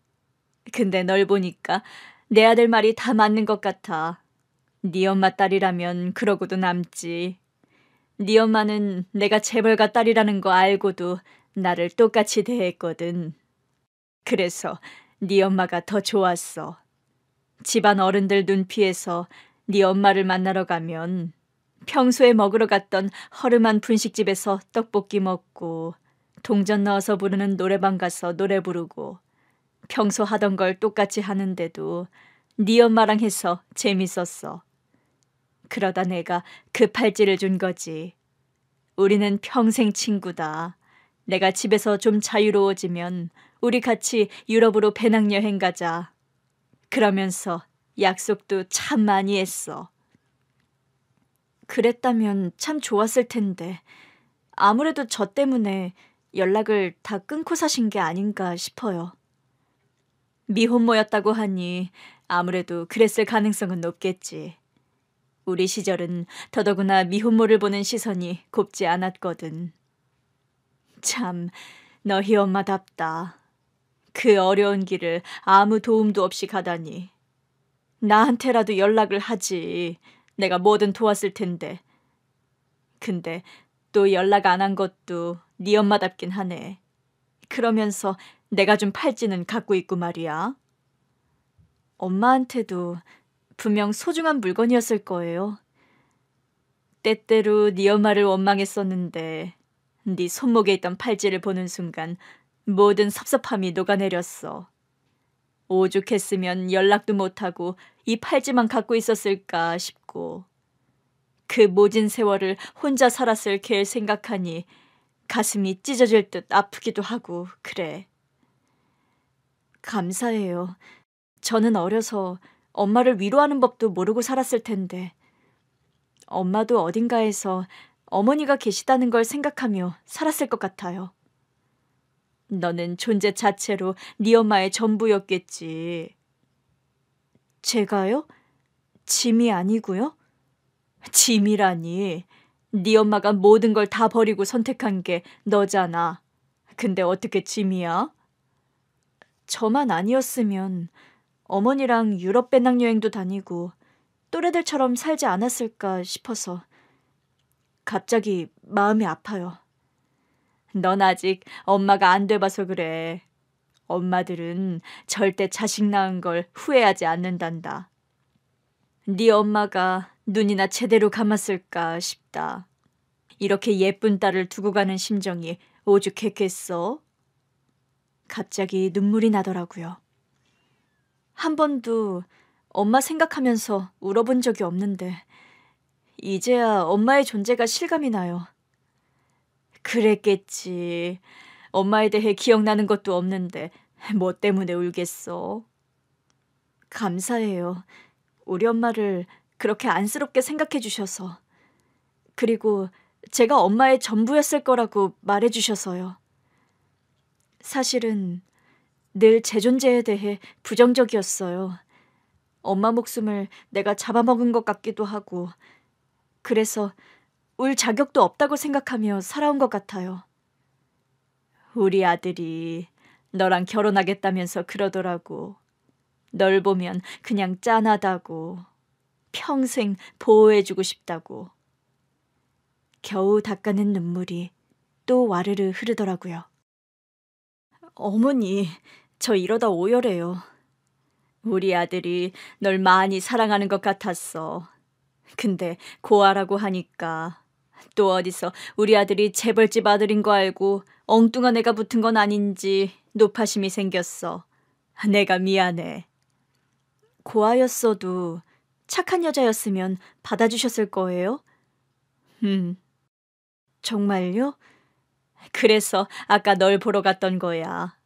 근데 널 보니까 내 아들 말이 다 맞는 것 같아. 네 엄마 딸이라면 그러고도 남지. 네 엄마는 내가 재벌가 딸이라는 거 알고도 나를 똑같이 대했거든. 그래서 네 엄마가 더 좋았어. 집안 어른들 눈 피해서 네 엄마를 만나러 가면 평소에 먹으러 갔던 허름한 분식집에서 떡볶이 먹고 동전 넣어서 부르는 노래방 가서 노래 부르고 평소 하던 걸 똑같이 하는데도 네 엄마랑 해서 재밌었어. 그러다 내가 그 팔찌를 준 거지. 우리는 평생 친구다. 내가 집에서 좀 자유로워지면 우리 같이 유럽으로 배낭여행 가자. 그러면서 약속도 참 많이 했어. 그랬다면 참 좋았을 텐데 아무래도 저 때문에 연락을 다 끊고 사신 게 아닌가 싶어요. 미혼모였다고 하니 아무래도 그랬을 가능성은 높겠지. 우리 시절은 더더구나 미혼모를 보는 시선이 곱지 않았거든. 참, 너희 엄마답다. 그 어려운 길을 아무 도움도 없이 가다니. 나한테라도 연락을 하지. 내가 뭐든 도왔을 텐데. 근데 또 연락 안 한 것도 네 엄마답긴 하네. 그러면서 내가 준 팔찌는 갖고 있고 말이야. 엄마한테도 분명 소중한 물건이었을 거예요. 때때로 네 엄마를 원망했었는데 네 손목에 있던 팔찌를 보는 순간 모든 섭섭함이 녹아내렸어. 오죽했으면 연락도 못하고 이 팔찌만 갖고 있었을까 싶고 그 모진 세월을 혼자 살았을 걔를 생각하니 가슴이 찢어질 듯 아프기도 하고 그래. 감사해요. 저는 어려서 엄마를 위로하는 법도 모르고 살았을 텐데 엄마도 어딘가에서 어머니가 계시다는 걸 생각하며 살았을 것 같아요. 너는 존재 자체로 네 엄마의 전부였겠지. 제가요? 짐이 아니고요? 짐이라니. 네 엄마가 모든 걸 다 버리고 선택한 게 너잖아. 근데 어떻게 짐이야? 저만 아니었으면 어머니랑 유럽 배낭여행도 다니고 또래들처럼 살지 않았을까 싶어서 갑자기 마음이 아파요. 넌 아직 엄마가 안 돼봐서 그래. 엄마들은 절대 자식 낳은 걸 후회하지 않는단다. 네 엄마가 눈이나 제대로 감았을까 싶다. 이렇게 예쁜 딸을 두고 가는 심정이 오죽했겠어? 갑자기 눈물이 나더라고요. 한 번도 엄마 생각하면서 울어본 적이 없는데 이제야 엄마의 존재가 실감이 나요. 그랬겠지. 엄마에 대해 기억나는 것도 없는데 뭐 때문에 울겠어? 감사해요. 우리 엄마를 그렇게 안쓰럽게 생각해 주셔서. 그리고 제가 엄마의 전부였을 거라고 말해 주셔서요. 사실은 늘 제 존재에 대해 부정적이었어요. 엄마 목숨을 내가 잡아먹은 것 같기도 하고 그래서 울 자격도 없다고 생각하며 살아온 것 같아요. 우리 아들이 너랑 결혼하겠다면서 그러더라고. 널 보면 그냥 짠하다고. 평생 보호해주고 싶다고. 겨우 닦아낸 눈물이 또 와르르 흐르더라고요. 어머니, 저 이러다 오열해요. 우리 아들이 널 많이 사랑하는 것 같았어. 근데 고아라고 하니까 또 어디서 우리 아들이 재벌집 아들인 거 알고 엉뚱한 애가 붙은 건 아닌지 노파심이 생겼어. 내가 미안해. 고아였어도 착한 여자였으면 받아주셨을 거예요? 음. 정말요? 그래서 아까 널 보러 갔던 거야.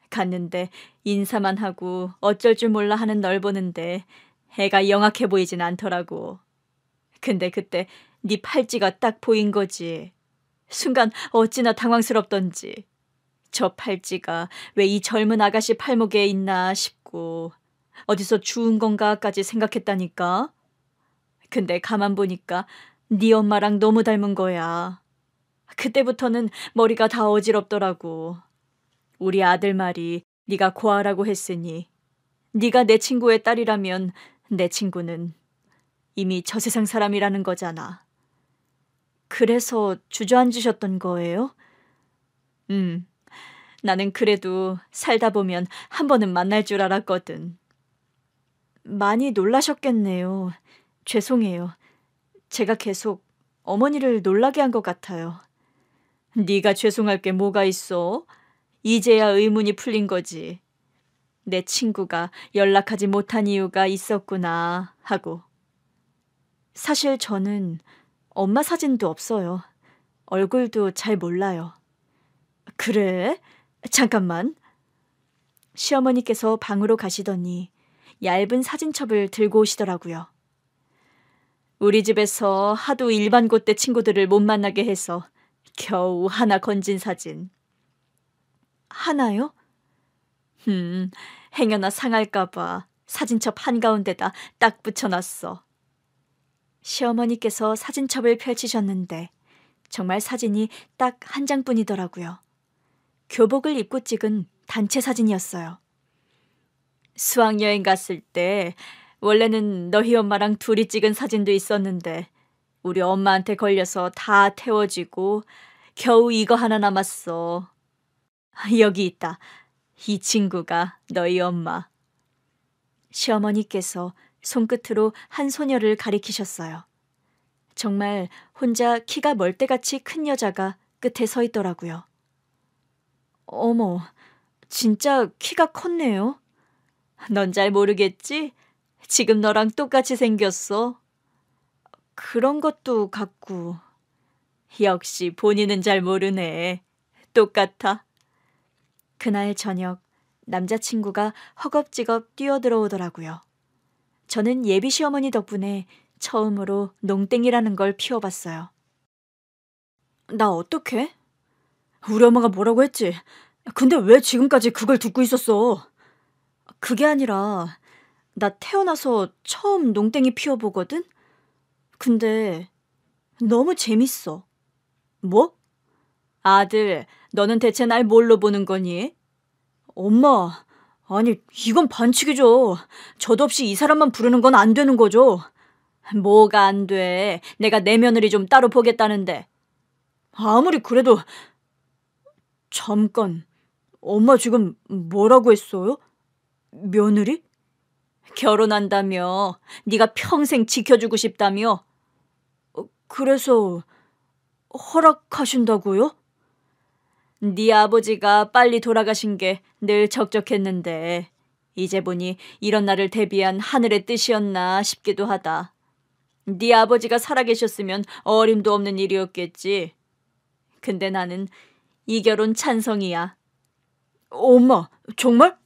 갔는데 인사만 하고 어쩔 줄 몰라 하는 널 보는데 애가 영악해 보이진 않더라고. 근데 그때 네 팔찌가 딱 보인 거지. 순간 어찌나 당황스럽던지. 저 팔찌가 왜 이 젊은 아가씨 팔목에 있나 싶고 어디서 주운 건가까지 생각했다니까. 근데 가만 보니까 네 엄마랑 너무 닮은 거야. 그때부터는 머리가 다 어지럽더라고. 우리 아들 말이 네가 고아라고 했으니 네가 내 친구의 딸이라면 내 친구는 이미 저 세상 사람이라는 거잖아. 그래서 주저앉으셨던 거예요? 나는 그래도 살다 보면 한 번은 만날 줄 알았거든. 많이 놀라셨겠네요. 죄송해요. 제가 계속 어머니를 놀라게 한 것 같아요. 네가 죄송할 게 뭐가 있어? 이제야 의문이 풀린 거지. 내 친구가 연락하지 못한 이유가 있었구나 하고. 사실 저는 엄마 사진도 없어요. 얼굴도 잘 몰라요. 그래? 잠깐만. 시어머니께서 방으로 가시더니 얇은 사진첩을 들고 오시더라고요. 우리 집에서 하도 일반 곳대 친구들을 못 만나게 해서 겨우 하나 건진 사진. 하나요? 행여나 상할까봐 사진첩 한가운데다 딱 붙여놨어. 시어머니께서 사진첩을 펼치셨는데 정말 사진이 딱 한 장뿐이더라고요. 교복을 입고 찍은 단체 사진이었어요. 수학여행 갔을 때 원래는 너희 엄마랑 둘이 찍은 사진도 있었는데 우리 엄마한테 걸려서 다 태워지고 겨우 이거 하나 남았어. 여기 있다. 이 친구가 너희 엄마. 시어머니께서 손끝으로 한 소녀를 가리키셨어요. 정말 혼자 키가 멀대같이 큰 여자가 끝에 서 있더라고요. 어머, 진짜 키가 컸네요. 넌 잘 모르겠지? 지금 너랑 똑같이 생겼어. 그런 것도 같고. 역시 본인은 잘 모르네. 똑같아. 그날 저녁 남자친구가 허겁지겁 뛰어들어오더라고요. 저는 예비 시어머니 덕분에 처음으로 농땡이라는 걸 피워봤어요. 나 어떡해? 우리 엄마가 뭐라고 했지? 근데 왜 지금까지 그걸 듣고 있었어? 그게 아니라 나 태어나서 처음 농땡이 피워보거든? 근데 너무 재밌어. 뭐? 아들, 너는 대체 날 뭘로 보는 거니? 엄마, 아니 이건 반칙이죠. 저도 없이 이 사람만 부르는 건 안 되는 거죠. 뭐가 안 돼? 내가 내 며느리 좀 따로 보겠다는데. 아무리 그래도. 잠깐, 엄마 지금 뭐라고 했어요? 며느리? 결혼한다며. 네가 평생 지켜주고 싶다며. 그래서 허락하신다고요? 네 아버지가 빨리 돌아가신 게 늘 적적했는데 이제 보니 이런 날을 대비한 하늘의 뜻이었나 싶기도 하다. 네 아버지가 살아계셨으면 어림도 없는 일이었겠지. 근데 나는 이 결혼 찬성이야. 엄마, 정말?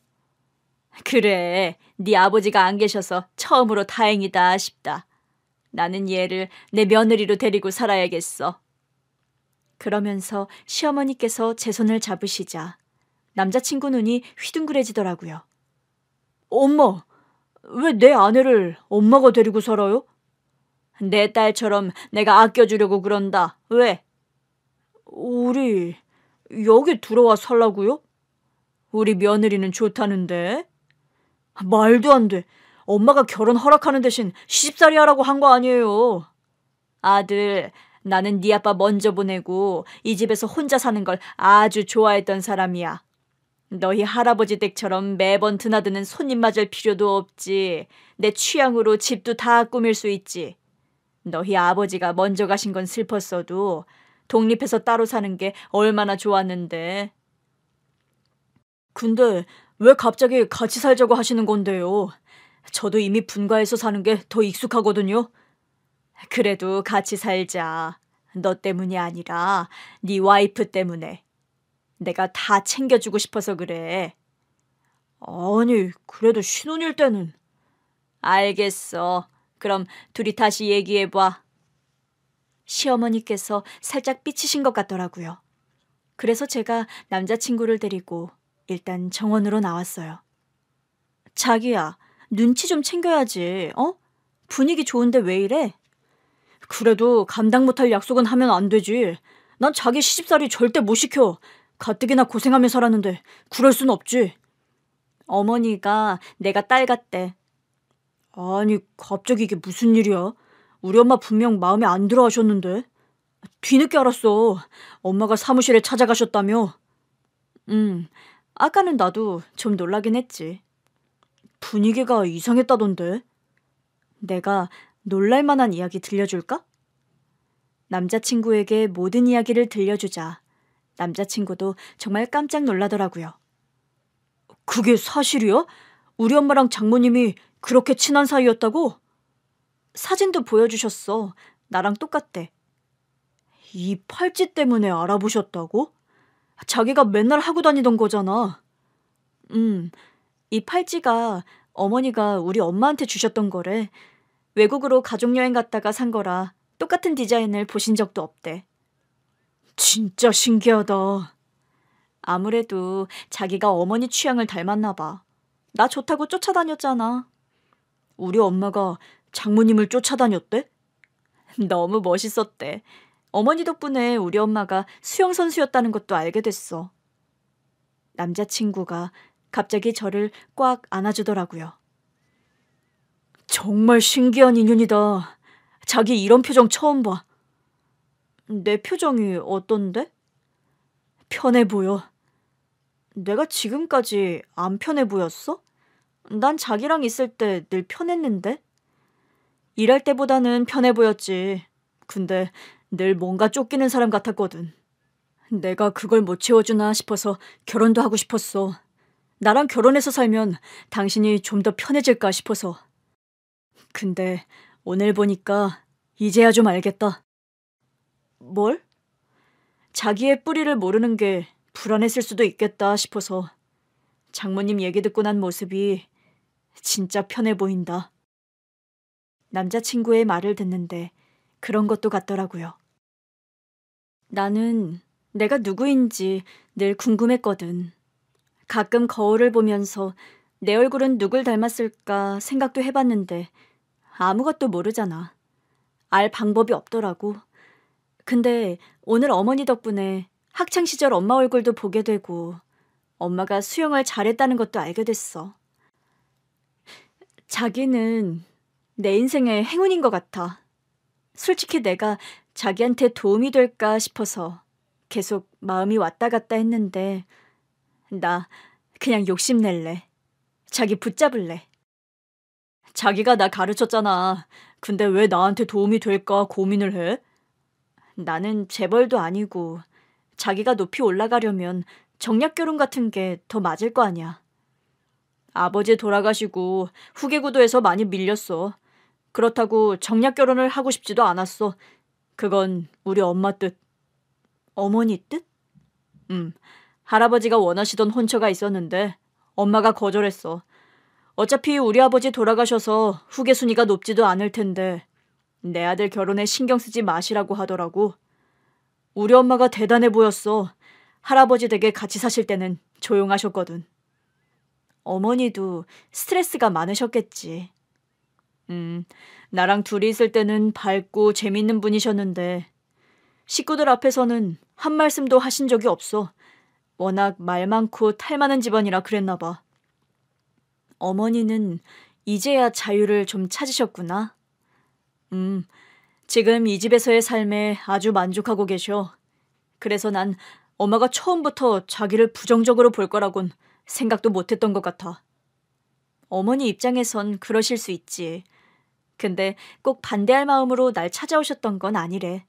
그래, 네 아버지가 안 계셔서 처음으로 다행이다 싶다. 나는 얘를 내 며느리로 데리고 살아야겠어. 그러면서 시어머니께서 제 손을 잡으시자 남자친구 눈이 휘둥그레지더라고요. 엄마, 왜 내 아내를 엄마가 데리고 살아요? 내 딸처럼 내가 아껴주려고 그런다. 왜? 우리 여기 들어와 살라고요? 우리 며느리는 좋다는데? 말도 안 돼. 엄마가 결혼 허락하는 대신 시집살이 하라고 한 거 아니에요. 아들, 나는 네 아빠 먼저 보내고 이 집에서 혼자 사는 걸 아주 좋아했던 사람이야. 너희 할아버지 댁처럼 매번 드나드는 손님 맞을 필요도 없지. 내 취향으로 집도 다 꾸밀 수 있지. 너희 아버지가 먼저 가신 건 슬펐어도 독립해서 따로 사는 게 얼마나 좋았는데. 근데 왜 갑자기 같이 살자고 하시는 건데요? 저도 이미 분가해서 사는 게 더 익숙하거든요. 그래도 같이 살자. 너 때문이 아니라 네 와이프 때문에. 내가 다 챙겨주고 싶어서 그래. 아니, 그래도 신혼일 때는. 알겠어. 그럼 둘이 다시 얘기해봐. 시어머니께서 살짝 삐치신 것 같더라고요. 그래서 제가 남자친구를 데리고 일단 정원으로 나왔어요. 자기야, 눈치 좀 챙겨야지, 어? 분위기 좋은데 왜 이래? 그래도 감당 못할 약속은 하면 안 되지. 난 자기 시집살이 절대 못 시켜. 가뜩이나 고생하며 살았는데 그럴 순 없지. 어머니가 내가 딸 같대. 아니, 갑자기 이게 무슨 일이야? 우리 엄마 분명 마음에 안 들어 하셨는데. 뒤늦게 알았어. 엄마가 사무실에 찾아가셨다며. 아까는 나도 좀 놀라긴 했지. 분위기가 이상했다던데. 내가 놀랄만한 이야기 들려줄까? 남자친구에게 모든 이야기를 들려주자 남자친구도 정말 깜짝 놀라더라고요. 그게 사실이야? 우리 엄마랑 장모님이 그렇게 친한 사이였다고? 사진도 보여주셨어. 나랑 똑같대. 이 팔찌 때문에 알아보셨다고? 자기가 맨날 하고 다니던 거잖아. 이 팔찌가 어머니가 우리 엄마한테 주셨던 거래. 외국으로 가족여행 갔다가 산 거라 똑같은 디자인을 보신 적도 없대. 진짜 신기하다. 아무래도 자기가 어머니 취향을 닮았나 봐. 나 좋다고 쫓아다녔잖아. 우리 엄마가 장모님을 쫓아다녔대? 너무 멋있었대. 어머니 덕분에 우리 엄마가 수영선수였다는 것도 알게 됐어. 남자친구가 갑자기 저를 꽉 안아주더라고요. 정말 신기한 인연이다. 자기 이런 표정 처음 봐. 내 표정이 어떤데? 편해 보여. 내가 지금까지 안 편해 보였어? 난 자기랑 있을 때 늘 편했는데? 일할 때보다는 편해 보였지. 근데 늘 뭔가 쫓기는 사람 같았거든. 내가 그걸 못 채워주나 싶어서 결혼도 하고 싶었어. 나랑 결혼해서 살면 당신이 좀 더 편해질까 싶어서. 근데 오늘 보니까 이제야 좀 알겠다. 뭘? 자기의 뿌리를 모르는 게 불안했을 수도 있겠다 싶어서. 장모님 얘기 듣고 난 모습이 진짜 편해 보인다. 남자친구의 말을 듣는데 그런 것도 같더라고요. 나는 내가 누구인지 늘 궁금했거든. 가끔 거울을 보면서 내 얼굴은 누굴 닮았을까 생각도 해봤는데 아무것도 모르잖아. 알 방법이 없더라고. 근데 오늘 어머니 덕분에 학창시절 엄마 얼굴도 보게 되고 엄마가 수영을 잘했다는 것도 알게 됐어. 자기는 내 인생의 행운인 것 같아. 솔직히 내가 자기한테 도움이 될까 싶어서 계속 마음이 왔다 갔다 했는데 나 그냥 욕심낼래. 자기 붙잡을래. 자기가 나 가르쳤잖아. 근데 왜 나한테 도움이 될까 고민을 해? 나는 재벌도 아니고 자기가 높이 올라가려면 정략결혼 같은 게 더 맞을 거 아니야. 아버지 돌아가시고 후계구도에서 많이 밀렸어. 그렇다고 정략결혼을 하고 싶지도 않았어. 그건 우리 엄마 뜻. 어머니 뜻? 할아버지가 원하시던 혼처가 있었는데 엄마가 거절했어. 어차피 우리 아버지 돌아가셔서 후계 순위가 높지도 않을 텐데 내 아들 결혼에 신경 쓰지 마시라고 하더라고. 우리 엄마가 대단해 보였어. 할아버지 댁에 같이 사실 때는 조용하셨거든. 어머니도 스트레스가 많으셨겠지. 나랑 둘이 있을 때는 밝고 재밌는 분이셨는데 식구들 앞에서는 한 말씀도 하신 적이 없어. 워낙 말 많고 탈 많은 집안이라 그랬나 봐. 어머니는 이제야 자유를 좀 찾으셨구나. 지금 이 집에서의 삶에 아주 만족하고 계셔. 그래서 난 엄마가 처음부터 자기를 부정적으로 볼 거라곤 생각도 못했던 것 같아. 어머니 입장에선 그러실 수 있지. 근데 꼭 반대할 마음으로 날 찾아오셨던 건 아니래.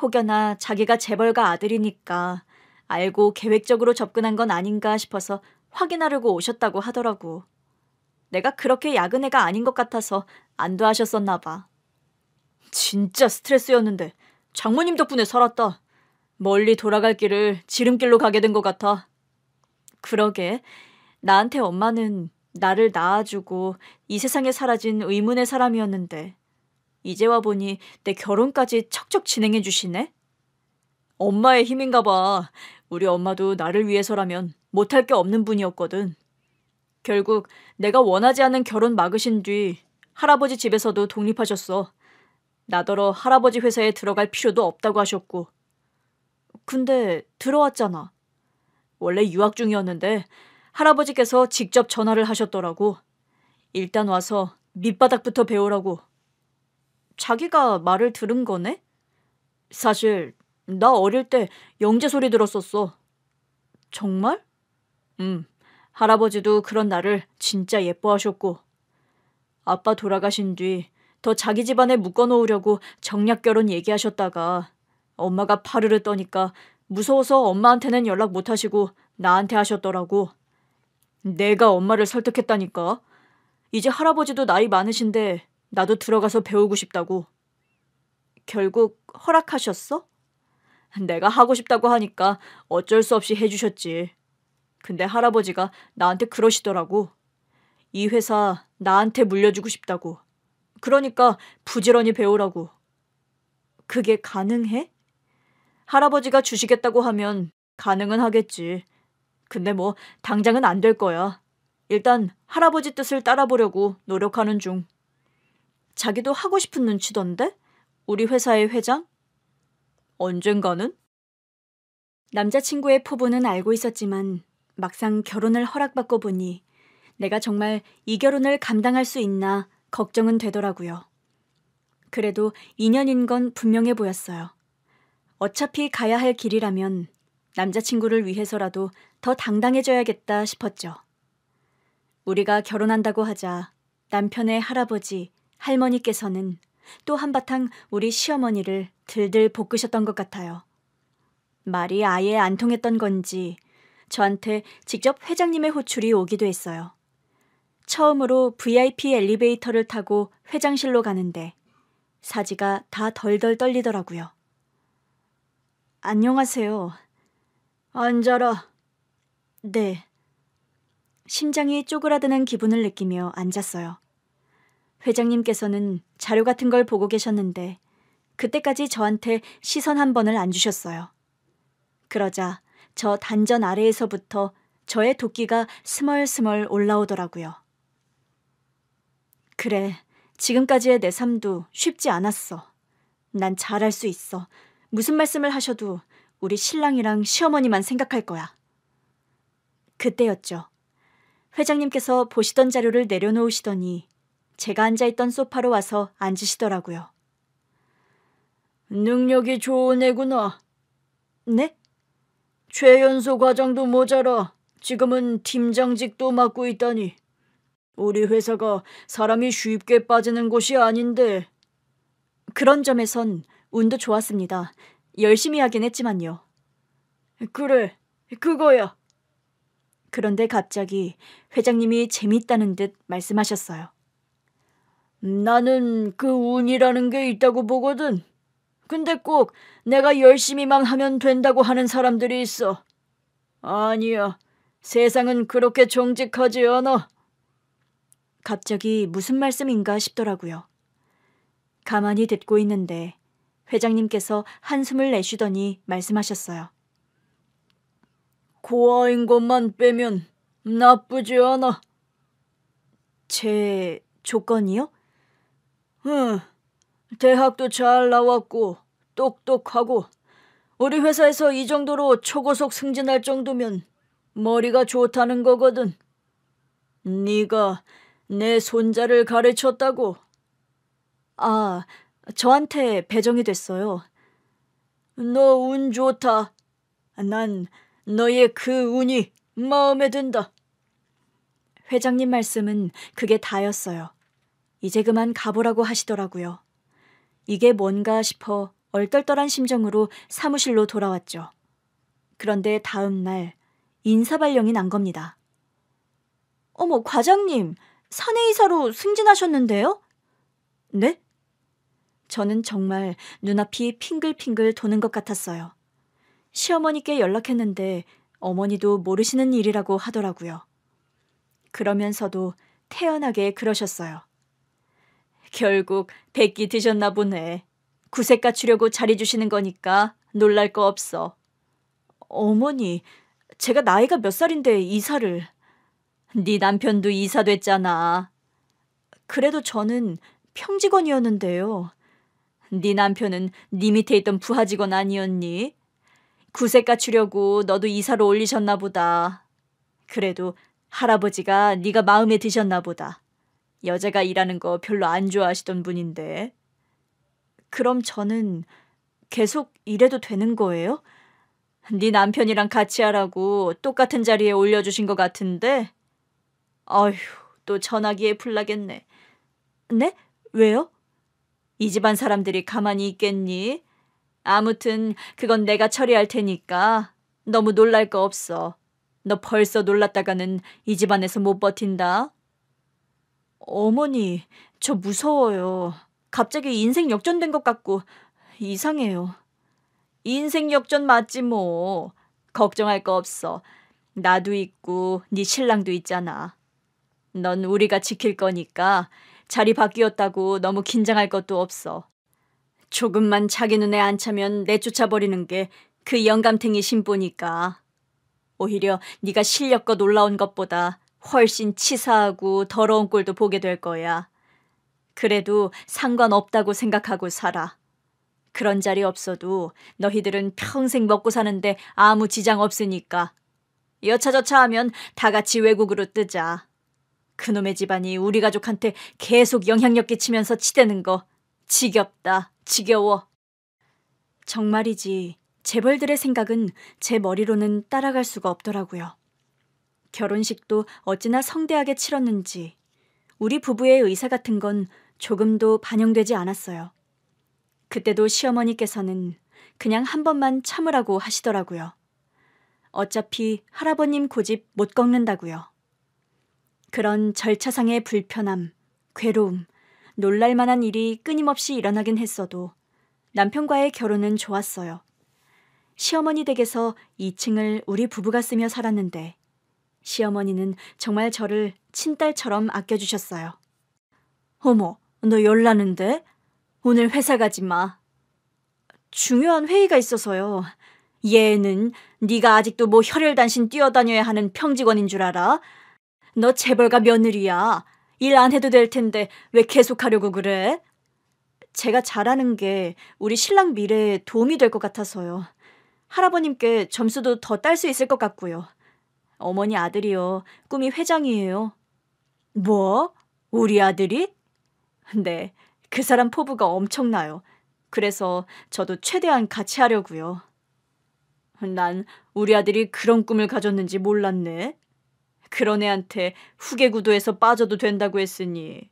혹여나 자기가 재벌가 아들이니까 알고 계획적으로 접근한 건 아닌가 싶어서 확인하려고 오셨다고 하더라고. 내가 그렇게 야근 애가 아닌 것 같아서 안도하셨었나 봐. 진짜 스트레스였는데 장모님 덕분에 살았다. 멀리 돌아갈 길을 지름길로 가게 된 것 같아. 그러게. 나한테 엄마는 나를 낳아주고 이 세상에 사라진 의문의 사람이었는데 이제 와보니 내 결혼까지 척척 진행해 주시네? 엄마의 힘인가 봐. 우리 엄마도 나를 위해서라면 못할 게 없는 분이었거든. 결국 내가 원하지 않는 결혼 막으신 뒤 할아버지 집에서도 독립하셨어. 나더러 할아버지 회사에 들어갈 필요도 없다고 하셨고. 근데 들어왔잖아. 원래 유학 중이었는데 할아버지께서 직접 전화를 하셨더라고. 일단 와서 밑바닥부터 배우라고. 자기가 말을 들은 거네? 사실 나 어릴 때 영재 소리 들었었어. 정말? 할아버지도 그런 나를 진짜 예뻐하셨고. 아빠 돌아가신 뒤 더 자기 집안에 묶어놓으려고 정략결혼 얘기하셨다가 엄마가 파르르 떠니까 무서워서 엄마한테는 연락 못하시고 나한테 하셨더라고. 내가 엄마를 설득했다니까. 이제 할아버지도 나이 많으신데 나도 들어가서 배우고 싶다고. 결국 허락하셨어? 내가 하고 싶다고 하니까 어쩔 수 없이 해주셨지. 근데 할아버지가 나한테 그러시더라고. 이 회사 나한테 물려주고 싶다고. 그러니까 부지런히 배우라고. 그게 가능해? 할아버지가 주시겠다고 하면 가능은 하겠지. 근데 뭐 당장은 안 될 거야. 일단 할아버지 뜻을 따라보려고 노력하는 중. 자기도 하고 싶은 눈치던데? 우리 회사의 회장? 언젠가는? 남자친구의 포부는 알고 있었지만 막상 결혼을 허락받고 보니 내가 정말 이 결혼을 감당할 수 있나 걱정은 되더라고요. 그래도 인연인 건 분명해 보였어요. 어차피 가야 할 길이라면 남자친구를 위해서라도 더 당당해져야겠다 싶었죠. 우리가 결혼한다고 하자 남편의 할아버지, 할머니께서는 또 한바탕 우리 시어머니를 들들 볶으셨던 것 같아요. 말이 아예 안 통했던 건지 저한테 직접 회장님의 호출이 오기도 했어요. 처음으로 VIP 엘리베이터를 타고 회장실로 가는데 사지가 다 덜덜 떨리더라고요. 안녕하세요. 앉아라. 네. 심장이 쪼그라드는 기분을 느끼며 앉았어요. 회장님께서는 자료 같은 걸 보고 계셨는데 그때까지 저한테 시선 한 번을 안 주셨어요. 그러자 저 단전 아래에서부터 저의 도끼가 스멀스멀 올라오더라고요. 그래, 지금까지의 내 삶도 쉽지 않았어. 난 잘할 수 있어. 무슨 말씀을 하셔도 우리 신랑이랑 시어머니만 생각할 거야. 그때였죠. 회장님께서 보시던 자료를 내려놓으시더니 제가 앉아있던 소파로 와서 앉으시더라고요. 능력이 좋은 애구나. 네? 최연소 과장도 모자라 지금은 팀장직도 맡고 있다니. 우리 회사가 사람이 쉽게 빠지는 곳이 아닌데. 그런 점에선 운도 좋았습니다. 열심히 하긴 했지만요. 그래, 그거야. 그런데 갑자기 회장님이 재밌다는 듯 말씀하셨어요. 나는 그 운이라는 게 있다고 보거든. 근데 꼭 내가 열심히만 하면 된다고 하는 사람들이 있어. 아니야, 세상은 그렇게 정직하지 않아. 갑자기 무슨 말씀인가 싶더라고요. 가만히 듣고 있는데 회장님께서 한숨을 내쉬더니 말씀하셨어요. 고아인 것만 빼면 나쁘지 않아. 제 조건이요? 응, 대학도 잘 나왔고 똑똑하고 우리 회사에서 이 정도로 초고속 승진할 정도면 머리가 좋다는 거거든. 네가 내 손자를 가르쳤다고. 아, 저한테 배정이 됐어요. 너 운 좋다. 난 너의 그 운이 마음에 든다. 회장님 말씀은 그게 다였어요. 이제 그만 가보라고 하시더라고요. 이게 뭔가 싶어 얼떨떨한 심정으로 사무실로 돌아왔죠. 그런데 다음 날 인사발령이 난 겁니다. 어머, 과장님, 사내이사로 승진하셨는데요? 네? 저는 정말 눈앞이 핑글핑글 도는 것 같았어요. 시어머니께 연락했는데 어머니도 모르시는 일이라고 하더라고요. 그러면서도 태연하게 그러셨어요. 결국 백기 드셨나 보네. 구색 갖추려고 자리 주시는 거니까 놀랄 거 없어. 어머니, 제가 나이가 몇 살인데 이사를. 네 남편도 이사 됐잖아. 그래도 저는 평직원이었는데요. 네 남편은 네 밑에 있던 부하 직원 아니었니? 구색 갖추려고 너도 이사로 올리셨나 보다. 그래도 할아버지가 네가 마음에 드셨나 보다. 여자가 일하는 거 별로 안 좋아하시던 분인데. 그럼 저는 계속 일해도 되는 거예요? 네 남편이랑 같이 하라고 똑같은 자리에 올려주신 것 같은데. 아휴, 또 전화기에 불나겠네. 네? 왜요? 이 집안 사람들이 가만히 있겠니? 아무튼 그건 내가 처리할 테니까 너무 놀랄 거 없어. 너 벌써 놀랐다가는 이 집안에서 못 버틴다. 어머니, 저 무서워요. 갑자기 인생 역전된 것 같고 이상해요. 인생 역전 맞지 뭐. 걱정할 거 없어. 나도 있고 네 신랑도 있잖아. 넌 우리가 지킬 거니까 자리 바뀌었다고 너무 긴장할 것도 없어. 조금만 자기 눈에 안 차면 내쫓아버리는 게 그 영감탱이 신보니까. 오히려 네가 실력껏 올라온 것보다 훨씬 치사하고 더러운 꼴도 보게 될 거야. 그래도 상관없다고 생각하고 살아. 그런 자리 없어도 너희들은 평생 먹고 사는데 아무 지장 없으니까. 여차저차 하면 다 같이 외국으로 뜨자. 그놈의 집안이 우리 가족한테 계속 영향력 끼치면서 치대는 거 지겹다, 지겨워. 정말이지 재벌들의 생각은 제 머리로는 따라갈 수가 없더라고요. 결혼식도 어찌나 성대하게 치렀는지 우리 부부의 의사 같은 건 조금도 반영되지 않았어요. 그때도 시어머니께서는 그냥 한 번만 참으라고 하시더라고요. 어차피 할아버님 고집 못 꺾는다고요. 그런 절차상의 불편함, 괴로움, 놀랄만한 일이 끊임없이 일어나긴 했어도 남편과의 결혼은 좋았어요. 시어머니 댁에서 2층을 우리 부부가 쓰며 살았는데 시어머니는 정말 저를 친딸처럼 아껴주셨어요. 어머, 너 열나는데? 오늘 회사 가지 마. 중요한 회의가 있어서요. 얘는 네가 아직도 뭐 혈혈단신 뛰어다녀야 하는 평직원인 줄 알아? 너 재벌가 며느리야. 일 안 해도 될 텐데 왜 계속하려고 그래? 제가 잘하는 게 우리 신랑 미래에 도움이 될 것 같아서요. 할아버님께 점수도 더 딸 수 있을 것 같고요. 어머니 아들이요. 꿈이 회장이에요. 뭐? 우리 아들이? 네, 그 사람 포부가 엄청나요. 그래서 저도 최대한 같이 하려고요. 난 우리 아들이 그런 꿈을 가졌는지 몰랐네. 그런 애한테 후계 구도에서 빠져도 된다고 했으니.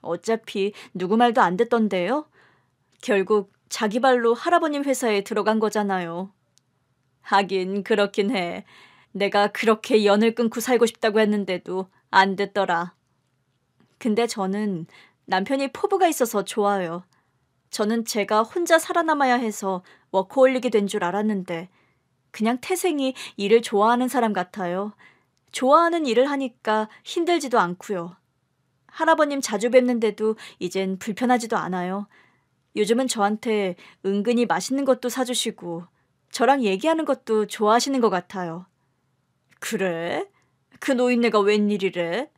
어차피 누구 말도 안 듣던데요. 결국 자기 발로 할아버님 회사에 들어간 거잖아요. 하긴 그렇긴 해. 내가 그렇게 연을 끊고 살고 싶다고 했는데도 안 됐더라. 근데 저는 남편이 포부가 있어서 좋아요. 저는 제가 혼자 살아남아야 해서 워커홀릭이 된 줄 알았는데 그냥 태생이 일을 좋아하는 사람 같아요. 좋아하는 일을 하니까 힘들지도 않고요. 할아버님 자주 뵙는데도 이젠 불편하지도 않아요. 요즘은 저한테 은근히 맛있는 것도 사주시고 저랑 얘기하는 것도 좋아하시는 것 같아요. 그래? 그 노인네가 웬일이래?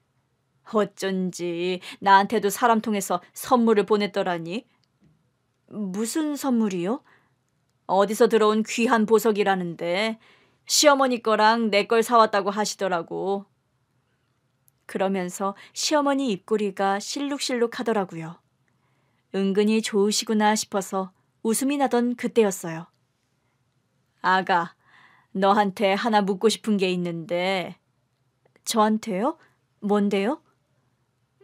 어쩐지 나한테도 사람 통해서 선물을 보냈더라니. 무슨 선물이요? 어디서 들어온 귀한 보석이라는데 시어머니 거랑 내 걸 사왔다고 하시더라고. 그러면서 시어머니 입꼬리가 실룩실룩 하더라고요. 은근히 좋으시구나 싶어서 웃음이 나던 그때였어요. 아가, 너한테 하나 묻고 싶은 게 있는데. 저한테요? 뭔데요?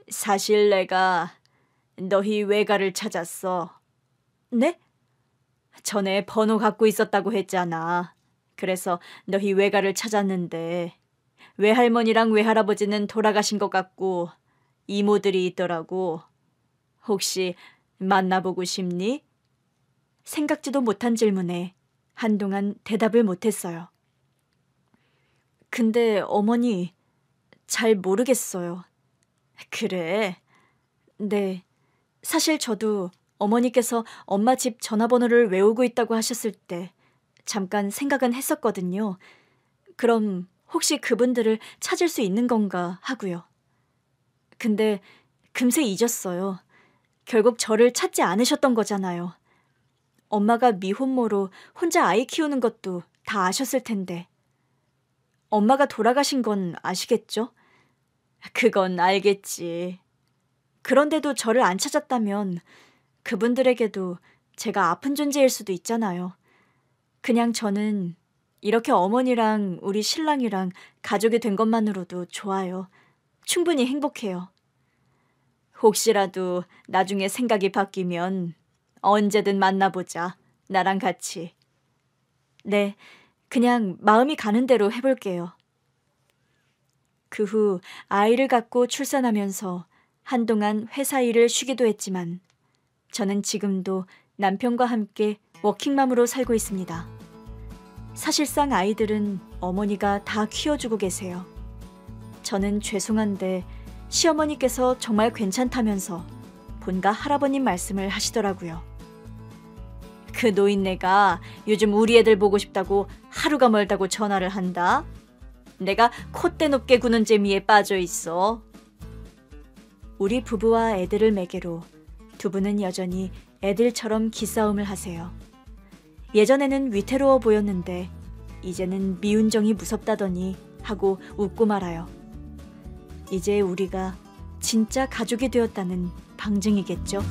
사실 내가 너희 외가를 찾았어. 네? 전에 번호 갖고 있었다고 했잖아. 그래서 너희 외가를 찾았는데 외할머니랑 외할아버지는 돌아가신 것 같고 이모들이 있더라고. 혹시 만나보고 싶니? 생각지도 못한 질문에 한동안 대답을 못했어요. 근데 어머니, 잘 모르겠어요. 그래? 네. 사실 저도 어머니께서 엄마 집 전화번호를 외우고 있다고 하셨을 때 잠깐 생각은 했었거든요. 그럼 혹시 그분들을 찾을 수 있는 건가 하고요. 근데 금세 잊었어요. 결국 저를 찾지 않으셨던 거잖아요. 엄마가 미혼모로 혼자 아이 키우는 것도 다 아셨을 텐데. 엄마가 돌아가신 건 아시겠죠? 그건 알겠지. 그런데도 저를 안 찾았다면 그분들에게도 제가 아픈 존재일 수도 있잖아요. 그냥 저는 이렇게 어머니랑 우리 신랑이랑 가족이 된 것만으로도 좋아요. 충분히 행복해요. 혹시라도 나중에 생각이 바뀌면 언제든 만나보자. 나랑 같이. 네, 그냥 마음이 가는 대로 해볼게요. 그 후 아이를 갖고 출산하면서 한동안 회사 일을 쉬기도 했지만 저는 지금도 남편과 함께 워킹맘으로 살고 있습니다. 사실상 아이들은 어머니가 다 키워주고 계세요. 저는 죄송한데 시어머니께서 정말 괜찮다면서 본가 할아버님 말씀을 하시더라고요. 그 노인네가 요즘 우리 애들 보고 싶다고 하루가 멀다고 전화를 한다. 내가 콧대 높게 구는 재미에 빠져 있어. 우리 부부와 애들을 매개로 두 분은 여전히 애들처럼 기싸움을 하세요. 예전에는 위태로워 보였는데 이제는 미운정이 무섭다더니 하고 웃고 말아요. 이제 우리가 진짜 가족이 되었다는 방증이겠죠.